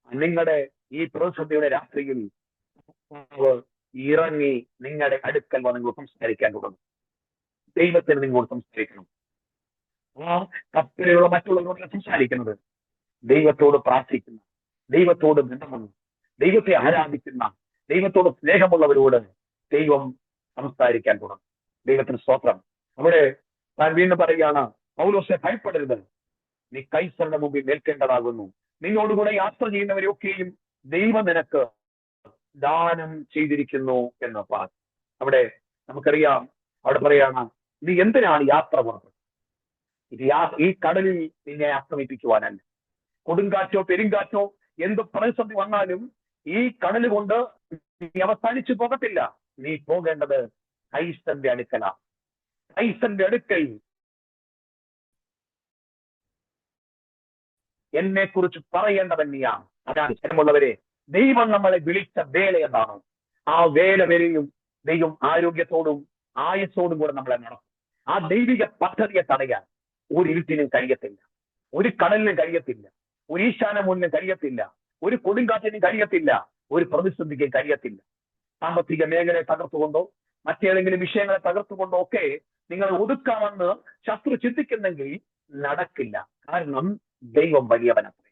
നിങ്ങളുടെ ഈ പ്രതിസന്ധിയുടെ രാത്രിയിൽ ഇറങ്ങി നിങ്ങളുടെ അടുക്കൽ വന്ന് നിങ്ങൾ സംസ്കരിക്കാൻ തുടങ്ങും. ദൈവത്തിന് നിങ്ങളോട് സംസ്കരിക്കണം. ആ കപ്പലിലുള്ള മറ്റുള്ളവരോട് സംസാരിക്കുന്നത് ദൈവത്തോട് പ്രാർത്ഥിക്കുന്ന, ദൈവത്തോട് ബന്ധമുള്ള, ദൈവത്തെ ആരാധിക്കുന്ന, ദൈവത്തോട് സ്നേഹമുള്ളവരോട് ദൈവം സംസാരിക്കാൻ തുടങ്ങും. ദൈവത്തിന് സ്തോത്രം. അവിടെ താൻ വീണ്ടും പറയുകയാണ്, പൗലോസെ ഭയപ്പെടരുത്, നീ കൈസറുടെ മുമ്പിൽ നിൽക്കേണ്ടതാകുന്നു. നിന്നോടുകൂടെ യാത്ര ചെയ്യുന്നവരെയൊക്കെയും ദൈവം നിനക്ക് ദാനം ചെയ്തിരിക്കുന്നു എന്ന പാഠം. അവിടെ നമുക്കറിയാം, അവിടെ പറയാണ്, നീ എന്തിനാണ് യാത്ര പുറപ്പെട്ടത്? ഈ കടലിൽ നിന്നെ ആക്രമിപ്പിക്കുവാനല്ല. കൊടുങ്കാറ്റോ പെരുങ്കാറ്റോ എന്ത് പ്രതിസന്ധി വന്നാലും ഈ കടൽ കൊണ്ട് നീ അവസാനിച്ചു പോകത്തില്ല. നീ പോകേണ്ടത് കൈസന്റെ അടുക്കലാണ്. കൈസന്റെ അടുക്കൽ എന്നെ കുറിച്ച് പറയേണ്ടവൻ നീയാണ്. അതാണ് ജനമുള്ളവരെ, ദൈവം നമ്മളെ വിളിച്ച വേല എന്താണ്? ആ വേല വരെയും ദൈവം ആരോഗ്യത്തോടും ആയുസ്സോടും കൂടെ നമ്മളെ നടത്തും. ആ ദൈവിക പദ്ധതിയെ തടയാൻ ഒരു ഇരുട്ടിനും കഴിയത്തില്ല, ഒരു കടലിനും കഴിയത്തില്ല, ഒരു ഈശാനമൂലിനും കഴിയത്തില്ല, ഒരു കൊടുങ്കാറ്റിനും കഴിയത്തില്ല, ഒരു പ്രതിസന്ധിക്കും കഴിയത്തില്ല. സാമ്പത്തിക മേഖലയെ തകർത്തുകൊണ്ടോ മറ്റേതെങ്കിലും വിഷയങ്ങളെ തകർത്തുകൊണ്ടോ ഒക്കെ നിങ്ങൾ ഒതുക്കാമെന്ന് ശത്രു ചിന്തിക്കുന്നെങ്കിൽ നടക്കില്ല. കാരണം ദൈവം വലിയവനത്രേ,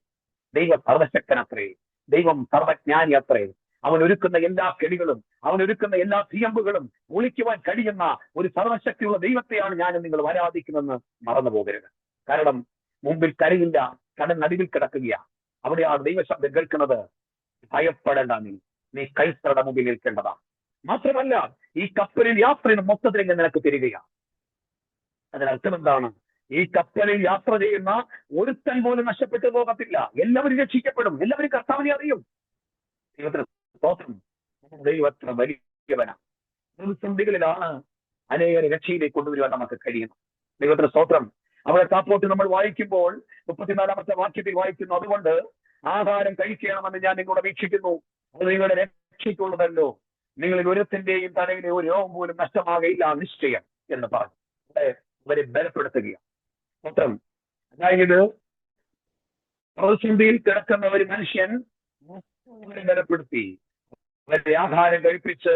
ദൈവം സർവശക്തനത്രേ, ദൈവം സർവജ്ഞാനി അത്രേ. അവൻ ഒരുക്കുന്ന എല്ലാ കെണികളും, അവൻ ഒരുക്കുന്ന എല്ലാ തീയമ്പുകളും ഒളിക്കുവാൻ കഴിയുന്ന ഒരു സർവശക്തിയുള്ള ദൈവത്തെയാണ് ഞാനും നിങ്ങൾ ആരാധിക്കുന്നതെന്ന് മറന്നു പോകരുത്. കാരണം മുമ്പിൽ കരയില്ല, കടൽ നടുവിൽ കിടക്കുകയാണ്. അവിടെയാണ് ദൈവശബ്ദം കേൾക്കുന്നത്. ഭയപ്പെടേണ്ട, നീ കൈസറുടെ മുമ്പിൽ നിൽക്കേണ്ടതാണ്. മാത്രമല്ല, ഈ കപ്പലിൽ യാത്ര മൊത്തത്തിൽ നിനക്ക് തരികയാണ്. അതിനർത്ഥം എന്താണ്? ഈ കപ്പലിൽ യാത്ര ചെയ്യുന്ന ഒരുത്തൻ പോലും നഷ്ടപ്പെട്ടു പോകത്തില്ല. എല്ലാവരും രക്ഷിക്കപ്പെടും, എല്ലാവരും കർത്താവിനെ അറിയും. ദൈവത്തിന് സ്തോത്രം. ദൈവത്തിന് വലിയവനാണ്. പ്രതിസന്ധികളിലാണ് അനേകരെ രക്ഷയിലേക്ക് കൊണ്ടുവരുവാൻ നമുക്ക് കഴിയുന്നത്. ദൈവത്തിന് സ്തോത്രം. അവിടെ താപ്പോട്ട് നമ്മൾ വായിക്കുമ്പോൾ 34-ാമത്തെ വാക്യത്തിൽ വായിക്കുന്നു, അതുകൊണ്ട് ആഹാരം കഴിക്കണമെന്ന് ഞാൻ നിങ്ങളോട് അപേക്ഷിക്കുന്നു, അത് നിങ്ങളുടെ രക്ഷയ്ക്കുള്ളതല്ലോ, നിങ്ങളിൽ ഒരുത്തിന്റെയും തലയിലെ ഒരു രോഗം പോലും നഷ്ടമാകയില്ല നിശ്ചയം എന്ന് പറഞ്ഞു അവരെ ബലപ്പെടുത്തുകയാണ്. സ്തോത്രം. അതായത് പ്രതിസന്ധിയിൽ കിടക്കുന്ന ഒരു മനുഷ്യൻ അവരെ ബലപ്പെടുത്തി അവരെ ആഹാരം കഴിപ്പിച്ച്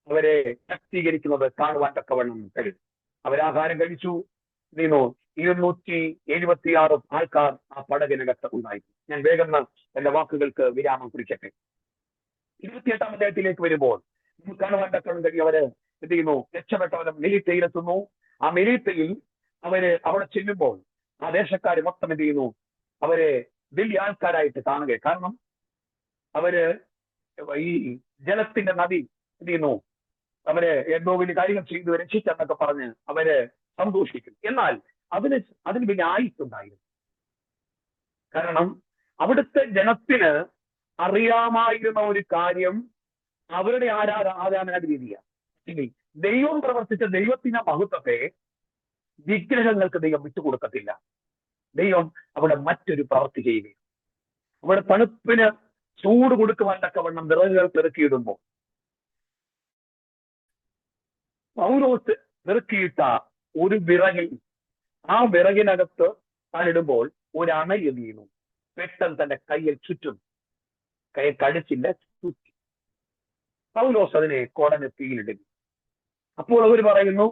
അവരെ ശക്തീകരിക്കുന്നത് കാണുവാൻ തക്കവണ്ണം കഴിയും. അവരാഹാരം കഴിച്ചു. 276 ആൾക്കാർ ആ പടകിനകത്ത് ഉണ്ടായിരുന്നു. ഞാൻ വേഗം എന്റെ വാക്കുകൾക്ക് വിരാമം കുറിക്കട്ടെ. 28-ാം അധ്യായത്തിലേക്ക് വരുമ്പോൾ നമുക്ക് കാണുവാൻ തക്കവണ്ണം കഴിയും അവര് എന്ത് ചെയ്യുന്നു, രക്ഷപ്പെട്ടവരും മെലീത്തയിലെത്തുന്നു. ആ മെലീത്തയിൽ അവര് അവിടെ ചെല്ലുമ്പോൾ ആ ദേശക്കാർ മൊത്തം എന്ത് ചെയ്യുന്നു, അവരെ വലിയ ആൾക്കാരായിട്ട് കാണുക. കാരണം അവര് ഈ ജലത്തിന്റെ നദി എന്ത് ചെയ്യുന്നു, അവര് എന്തോ വലിയ കാര്യങ്ങൾ ചെയ്തു രക്ഷിച്ചെന്നൊക്കെ പറഞ്ഞ് അവര് സന്തോഷിക്കും. എന്നാൽ അതിന് വലിയ ആയുസ്സുണ്ടായിരുന്നു. കാരണം അവിടുത്തെ ജനത്തിന് അറിയാമായിരുന്ന ഒരു കാര്യം അവരുടെ ആരാധന രീതിയാണ്. ദൈവം പ്രവർത്തിച്ച ദൈവത്തിന്റെ മഹത്വത്തെ വിഗ്രഹങ്ങൾക്ക് ദൈവം വിട്ടുകൊടുക്കത്തില്ല. ദൈവം അവിടെ മറ്റൊരു പ്രവൃത്തി ചെയ്യുകയും അവിടെ തണുപ്പിന് ചൂട് കൊടുക്കുവാൻ തക്കവണ്ണം വിറകുകൾ പെറുക്കിയിടുമ്പോൾ പൗലോസ് പെറുക്കിയിട്ട ഒരു വിറകിൽ ആ വിറകിനകത്ത് താനിടുമ്പോൾ ഒരു അണലി എന്ത് ചെയ്യുന്നു, പെട്ടെന്ന് തന്റെ കയ്യിൽ ചുറ്റും, കൈ കടിച്ചില്ല, ചുറ്റി. പൗലോസ് അതിനെ കുടഞ്ഞ് തീയിലിടുന്നു. അപ്പോൾ അവർ പറയുന്നു,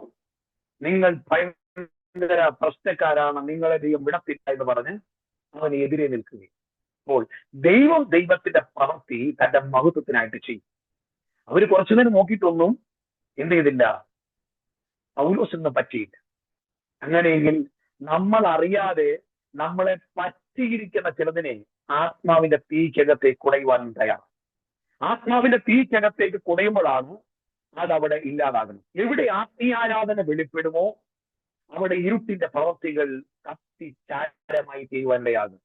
നിങ്ങൾ ഭയങ്കര പ്രശ്നക്കാരാണ്, നിങ്ങളെ ദൈവം വിടത്തില്ല എന്ന് പറഞ്ഞ് അവന് എതിരെ നിൽക്കുകയും. അപ്പോൾ ദൈവത്തിന്റെ പ്രവൃത്തി തന്റെ മഹത്വത്തിനായിട്ട് ചെയ്യും. അവര് കുറച്ചു നേരം നോക്കിയിട്ടൊന്നും എന്ത് ചെയ്തില്ല, പൗലോസിന് പറ്റിയില്ല. അങ്ങനെയെങ്കിൽ നമ്മൾ അറിയാതെ നമ്മളെ പറ്റിയിരിക്കുന്ന ചിലതിനെ ആത്മാവിന്റെ തീക്കകത്തേക്ക് കുടയുവാനും തയ്യാറാണ്. ആത്മാവിന്റെ തീക്കകത്തേക്ക് കുടയുമ്പോഴാണ് അതവിടെ ഇല്ലാതാകുന്നത്. എവിടെ ആത്മീയാരാധന വെളിപ്പെടുമോ അവിടെ ഇരുട്ടിന്റെ പ്രവൃത്തികൾ കത്തിച്ചാരമായി ചെയ്യുവാനിടയാകും.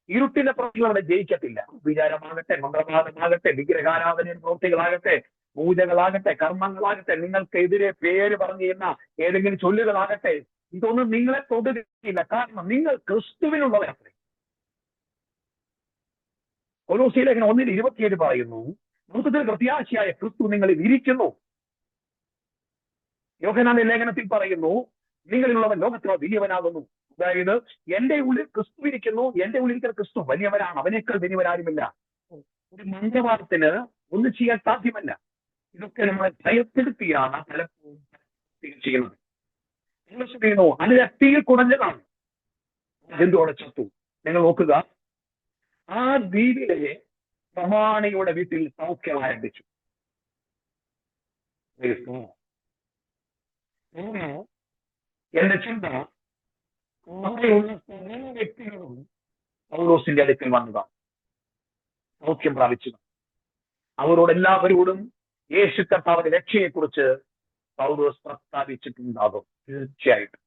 ഇരുട്ടിന്റെ പ്രവൃത്തികൾ അവിടെ ജയിക്കത്തില്ല. വിചാരമാകട്ടെ, മന്ത്രവാദമാകട്ടെ, വിഗ്രഹാരാധന പ്രവൃത്തികളാകട്ടെ, പൂജകളാകട്ടെ, കർമ്മങ്ങളാകട്ടെ, നിങ്ങൾക്കെതിരെ പേര് പറഞ്ഞു ചെയ്യുന്ന ഏതെങ്കിലും ചൊല്ലുകളാകട്ടെ, ഇതൊന്നും നിങ്ങളെ തൊടുകയില്ല. കാരണം നിങ്ങൾ ക്രിസ്തുവിനുള്ളവരത്രേ. കൊലോസ്യ ലേഖനം 1:27 പറയുന്നു, മഹത്വത്തിൽ പ്രത്യാശയായ ക്രിസ്തു നിങ്ങളിൽ ഇരിക്കുന്നു. യോഹന്നാന്റെ ലേഖനത്തിൽ പറയുന്നു, നിങ്ങളിലുള്ളവൻ ലോകത്തിലോ വലിയവനാകുന്നു. അതായത് എന്റെ ഉള്ളിൽ ക്രിസ്തു ഇരിക്കുന്നു, എന്റെ ഉള്ളിരിക്കുന്ന ക്രിസ്തു വലിയവനാണ്, അവനേക്കാൾ വലിയവരാരുമില്ല. ഒരു മന്ത്രവാദത്തിന് ഒന്നും ചെയ്യാൻ സാധ്യമല്ല. ഇതൊക്കെ നമ്മളെ ഭയപ്പെടുത്തിയാണ് പലപ്പോഴും ചെയ്യുന്നത്. ചെയ്യുന്നു അതിന്റെ തീയിൽ കുടഞ്ഞതാണ്, ജന്തുവോടെ ചത്തു. നിങ്ങൾ നോക്കുക, ആ ദ്വീപിലെ പ്രമാണിയുടെ വീട്ടിൽ സൗഖ്യം ആരംഭിച്ചു. എന്റെ ചിന്ത അവിടെയുള്ള സകല വ്യക്തികളും പൗലോസിന്റെ അടുക്കൽ വന്നതാണ്, സൗഖ്യം പ്രാപിച്ചു. അവരോടെല്ലാവരോടും യേശു കർത്താവിന്റെ രക്ഷയെക്കുറിച്ച് പൗലോസ് പ്രസ്താവിച്ചിട്ടുണ്ടാകും തീർച്ചയായിട്ടും.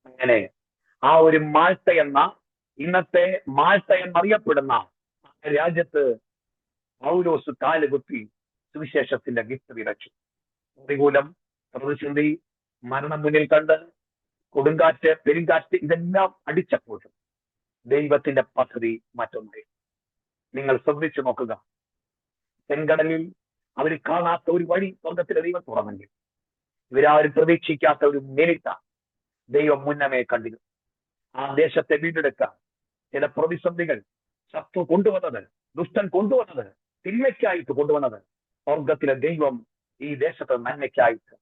അങ്ങനെ ആ ഒരു മാൾട്ട എന്ന, ഇന്നത്തെ മാൾട്ട എന്നറിയപ്പെടുന്ന രാജ്യത്ത് പൗലോസ് കാലുകുത്തി സുവിശേഷത്തിന്റെ വിത്ത് വിതച്ചു. പ്രതികൂലം, പ്രതിസന്ധി, മരണം മുന്നിൽ കണ്ട്, കൊടുങ്കാറ്റ്, പെരുങ്കാറ്റ് ഇതെല്ലാം അടിച്ചപ്പോഴും ദൈവത്തിന്റെ പദ്ധതി മറ്റൊന്നായി. നിങ്ങൾ ശ്രദ്ധിച്ചു നോക്കുക, ചെങ്കടലിൽ അവർ കാണാത്ത ഒരു വഴി സ്വർഗത്തിലെ ദൈവം തുറന്നെങ്കിൽ, ഇവരാരും പ്രതീക്ഷിക്കാത്ത ഒരു മെലിട്ട ദൈവം മുന്നമേ കണ്ടിരുന്നു. ആ ദേശത്തെ വീണ്ടെടുക്കാൻ ചില പ്രതിസന്ധികൾ ശത്രു കൊണ്ടുവന്നത്, ദുഷ്ടൻ കൊണ്ടുവന്നത്, തിന്മയ്ക്കായിട്ട് കൊണ്ടുവന്നത്, സ്വർഗത്തിലെ ദൈവം ഈ ദേശത്ത് നന്മയ്ക്കായിട്ട്.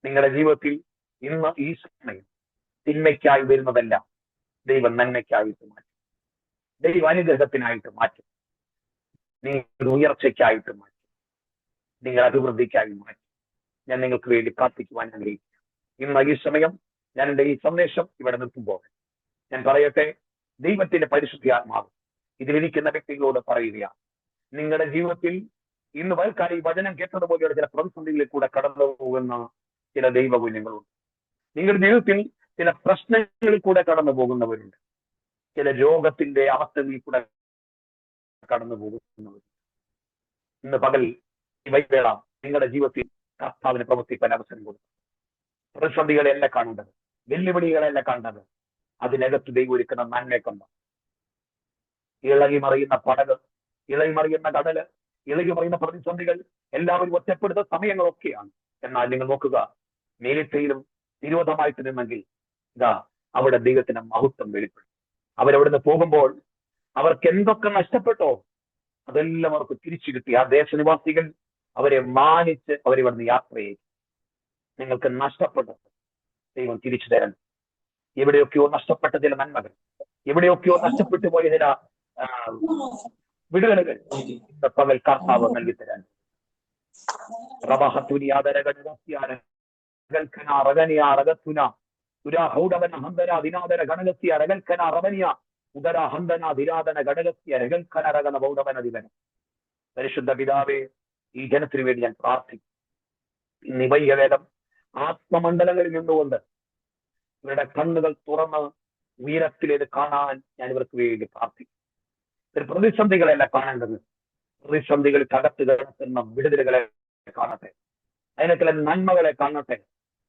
നിങ്ങളുടെ ജീവിതത്തിൽ ഇന്ന് ഈ സമയം തിന്മയ്ക്കായി വരുന്നതല്ല ദൈവം നന്മയ്ക്കായിട്ട് മാറ്റും, ദൈവ അനുഗ്രഹത്തിനായിട്ട് മാറ്റും, നിങ്ങൾ ഉയർച്ചയ്ക്കായിട്ട് മാറ്റും, നിങ്ങൾ അഭിവൃദ്ധിക്കായി മാറ്റും. ഞാൻ നിങ്ങൾക്ക് വേണ്ടി പ്രാർത്ഥിക്കുവാൻ ആഗ്രഹിക്കുക. ഇന്ന് ഈ സമയം ഞാൻ എൻ്റെ ഈ സന്ദേശം ഇവിടെ നിർത്തുമ്പോൾ ഞാൻ പറയട്ടെ, ദൈവത്തിന്റെ പരിശുദ്ധാത്മാവ് ഇതിലിരിക്കുന്ന വ്യക്തികളോട് പറയുകയാണ്, നിങ്ങളുടെ ജീവിതത്തിൽ ഇന്ന് വൽക്കാലം ഈ വചനം കേട്ടതുപോലെയുള്ള ചില പ്രതിസന്ധികളിൽ കൂടെ കടന്നു പോകുന്ന ചില ദൈവകുഞ്ഞുങ്ങളുണ്ട്. നിങ്ങളുടെ ജീവിതത്തിൽ ചില പ്രശ്നങ്ങളിൽ കൂടെ കടന്നു പോകുന്നവരുണ്ട്, ചില രോഗത്തിന്റെ അവസ്ഥകളിൽ കൂടെ കടന്നു പോകുന്നവരുണ്ട്. ഇന്ന് പകൽ ഈ വൈവേള നിങ്ങളുടെ ജീവിതത്തിൽ കർത്താവിന് പ്രവർത്തിക്കാൻ അവസരം കൊടുത്തു. പ്രതിസന്ധികളെയല്ല കാണേണ്ടത്, വെല്ലുവിളികളെയല്ല കാണേണ്ടത്, അതിനകത്ത് ദൈവം ഒരുക്കുന്ന നന്മയൊക്കെ. ഇളകി മറിയുന്ന പടക്, ഇളകി മറിയുന്ന കടല്, ഇളകി മറിയുന്ന പ്രതിസന്ധികൾ എല്ലാവരും ഒറ്റപ്പെടുത്ത സമയങ്ങളൊക്കെയാണ്. എന്നാൽ നിങ്ങൾ നോക്കുക, മേലിത്തയിലും വിരോധമായിട്ട് നിന്നെങ്കിൽ ഇതാ അവിടെ ദൈവത്തിന്റെ മഹത്വം വെളിപ്പെടും. അവരവിടുന്ന് പോകുമ്പോൾ അവർക്ക് എന്തൊക്കെ നഷ്ടപ്പെട്ടോ അതെല്ലാം അവർക്ക് തിരിച്ചു കിട്ടി. ആ ദേശനിവാസികൾ അവരെ മാനിച്ച് അവരിവിടുന്ന് യാത്ര ചെയ്തു. നിങ്ങൾക്ക് നഷ്ടപ്പെട്ടത് ദൈവം തിരിച്ചു തരണം. എവിടെയൊക്കെയോ നഷ്ടപ്പെട്ട ചില നന്മകൾ, എവിടെയൊക്കെയോ നഷ്ടപ്പെട്ടു പോയ ചില വിടുതലുകൾ പകൽ കർത്താവ് നൽകി തരാൻ. പരിശുദ്ധ പിതാവേ, ഈ ജനത്തിനു വേണ്ടി ഞാൻ പ്രാർത്ഥിക്കും. ഇന്ന് വൈകവേദം ആത്മമണ്ഡലങ്ങളിൽ നിന്നുകൊണ്ട് ഇവരുടെ കണ്ണുകൾ തുറന്ന് ഉയരത്തിലേത് കാണാൻ ഞാൻ ഇവർക്ക് വേണ്ടി പ്രാർത്ഥിക്കും. പ്രതിസന്ധികളെല്ലാം കാണേണ്ടത്, പ്രതിസന്ധികൾ തകർത്ത് കിടക്കുന്ന വിടുതലുകളെ കാണട്ടെ, അതിനൊക്കെ നന്മകളെ കാണട്ടെ.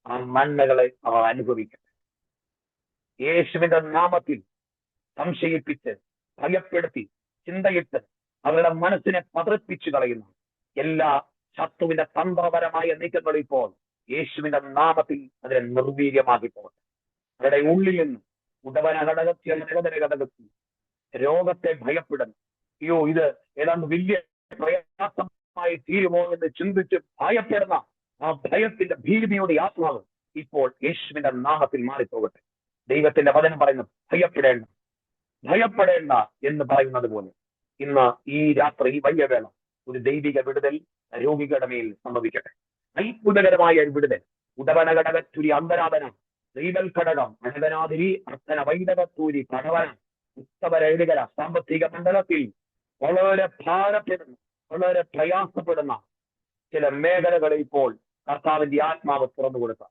ആ നന്മകളെ അവർ അനുഭവിക്കട്ടെ. യേശുവിന്റെ നാമത്തിൽ സംശയിപ്പിച്ച് ഭയപ്പെടുത്തി ചിന്തയിട്ട് അവരുടെ മനസ്സിനെ പതറിപ്പിച്ചു കളയുന്ന എല്ലാ ശത്രുവിന്റെ തന്ത്രപരമായ നീക്കങ്ങൾ ഇപ്പോൾ യേശുവിന്റെ നാമത്തിൽ അതിനെ നിർവീര്യമാക്കി പോകട്ടെ. അവരുടെ ഉള്ളിൽ നിന്ന് ഉടവന ഘടകത്തി രോഗത്തെ ഭയപ്പെടുന്നു. അയ്യോ, ഇത് ഏതാണ്ട് വലിയ പ്രയാസമായി തീരുമോ എന്ന് ചിന്തിച്ച് ഭയപ്പെടുന്ന ആ ഭയത്തിന്റെ ഭീതിയുടെ ആത്മാവ് ഇപ്പോൾ യേശുവിന്റെ നാമത്തിൽ മാറിപ്പോകട്ടെ. ദൈവത്തിന്റെ വചനം പറയുന്നു, ഭയപ്പെടേണ്ട, ഭയപ്പെടേണ്ട എന്ന് പറയുന്നത് പോലെ ഇന്ന് ഈ രാത്രി, ഈ വയ്യവേള ഒരു ദൈവിക വിടുതൽ രോഗികളുടെ മേൽ സംഭവിക്കട്ടെ. അത്ഭുതകരമായ വിടുതൽ. ഉടവന ഘടകത്തുരി അന്തരാധന ദൈവൽ ഘടകം അനകനാതിരി അർത്ഥന വൈദകത്തൂരി കടവന ഉത്തമരൈകര സാമ്പത്തിക മണ്ഡലത്തിൽ വളരെ ഭാരപ്പെടുന്ന, വളരെ പ്രയാസപ്പെടുന്ന ചില മേഖലകളെ ഇപ്പോൾ കർത്താവിന്റെ ആത്മാവ് തുറന്നു കൊടുത്ത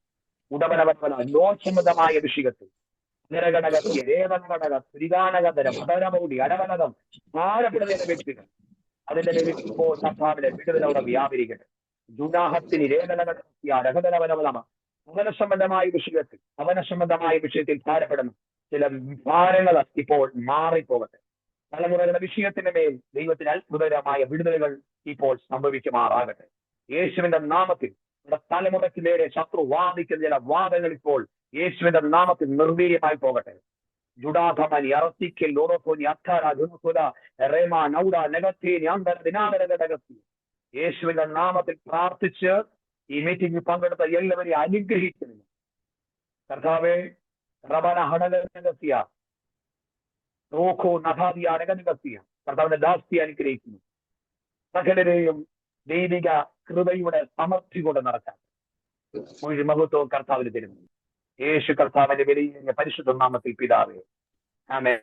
ഉടവനവന ലോകസമ്മതമായ വിഷയത്തിൽ നിരഘടകത്തി രേവനഘടക ശ്രീകാനകതര മതരമൗടി അടവനകം ഭാരപ്പെടുന്ന വ്യക്തികൾ അതിന്റെ ഇപ്പോൾ കർത്താവിന്റെ വിടുതലവിടെ വ്യാപരിക്കട്ടെ. ജുനാഹത്തിന് രേഖനഘടത്തിയ രഹതരവനവനമ അവനസംബന്ധമായ വിഷയത്തിൽ ഭാരപ്പെടുന്നു ചില ഭാരങ്ങൾ ഇപ്പോൾ മാറിപ്പോകട്ടെ. തലമുറകളുടെ വിഷയത്തിന്റെ മേൽ ദൈവത്തിന് അത്ഭുതകരമായ വിടുതലുകൾ ഇപ്പോൾ സംഭവിക്കുമാറാകട്ടെ. യേശുവിന്റെ നാമത്തിൽ നമ്മുടെ തലമുറയ്ക്ക് നേരെ ശത്രു വാദിക്കുന്ന ചില വാദങ്ങൾ ഇപ്പോൾ യേശുവിന്റെ നാമത്തിൽ നിർവീര്യമായി പോകട്ടെ. ജുഡാധമനി അറത്തിക്കൽ ലോറോനി അത്താര ജുനുസുല റേമ നൗഡ നെഗത്തീനി അന്തര ദിനാന്തരഘടകത്തി യേശുവിന്റെ നാമത്തിൽ പ്രാർത്ഥിച്ച് ഈ മീറ്റിംഗിൽ പങ്കെടുത്ത എല്ലാവരെയും അനുഗ്രഹിക്കുന്നു. കർത്താവേ, റബന ഹണഗസിയ റോഖോ നഹാദിയ അനഗനഗസിയ കർത്താവിന്റെ ദാസ്തി അനുഗ്രഹിക്കുന്നു. സകലരെയും ദൈവിക കൃപയുടെ സമൃദ്ധി കൊണ്ട് നടക്കാൻ ഒരു മഹത്വവും കർത്താവിന് തരുന്നു. യേശു കർത്താവിന്റെ വലിയ പരിശുദ്ധ നാമത്തിൽ പിതാവേ, ആമേൻ.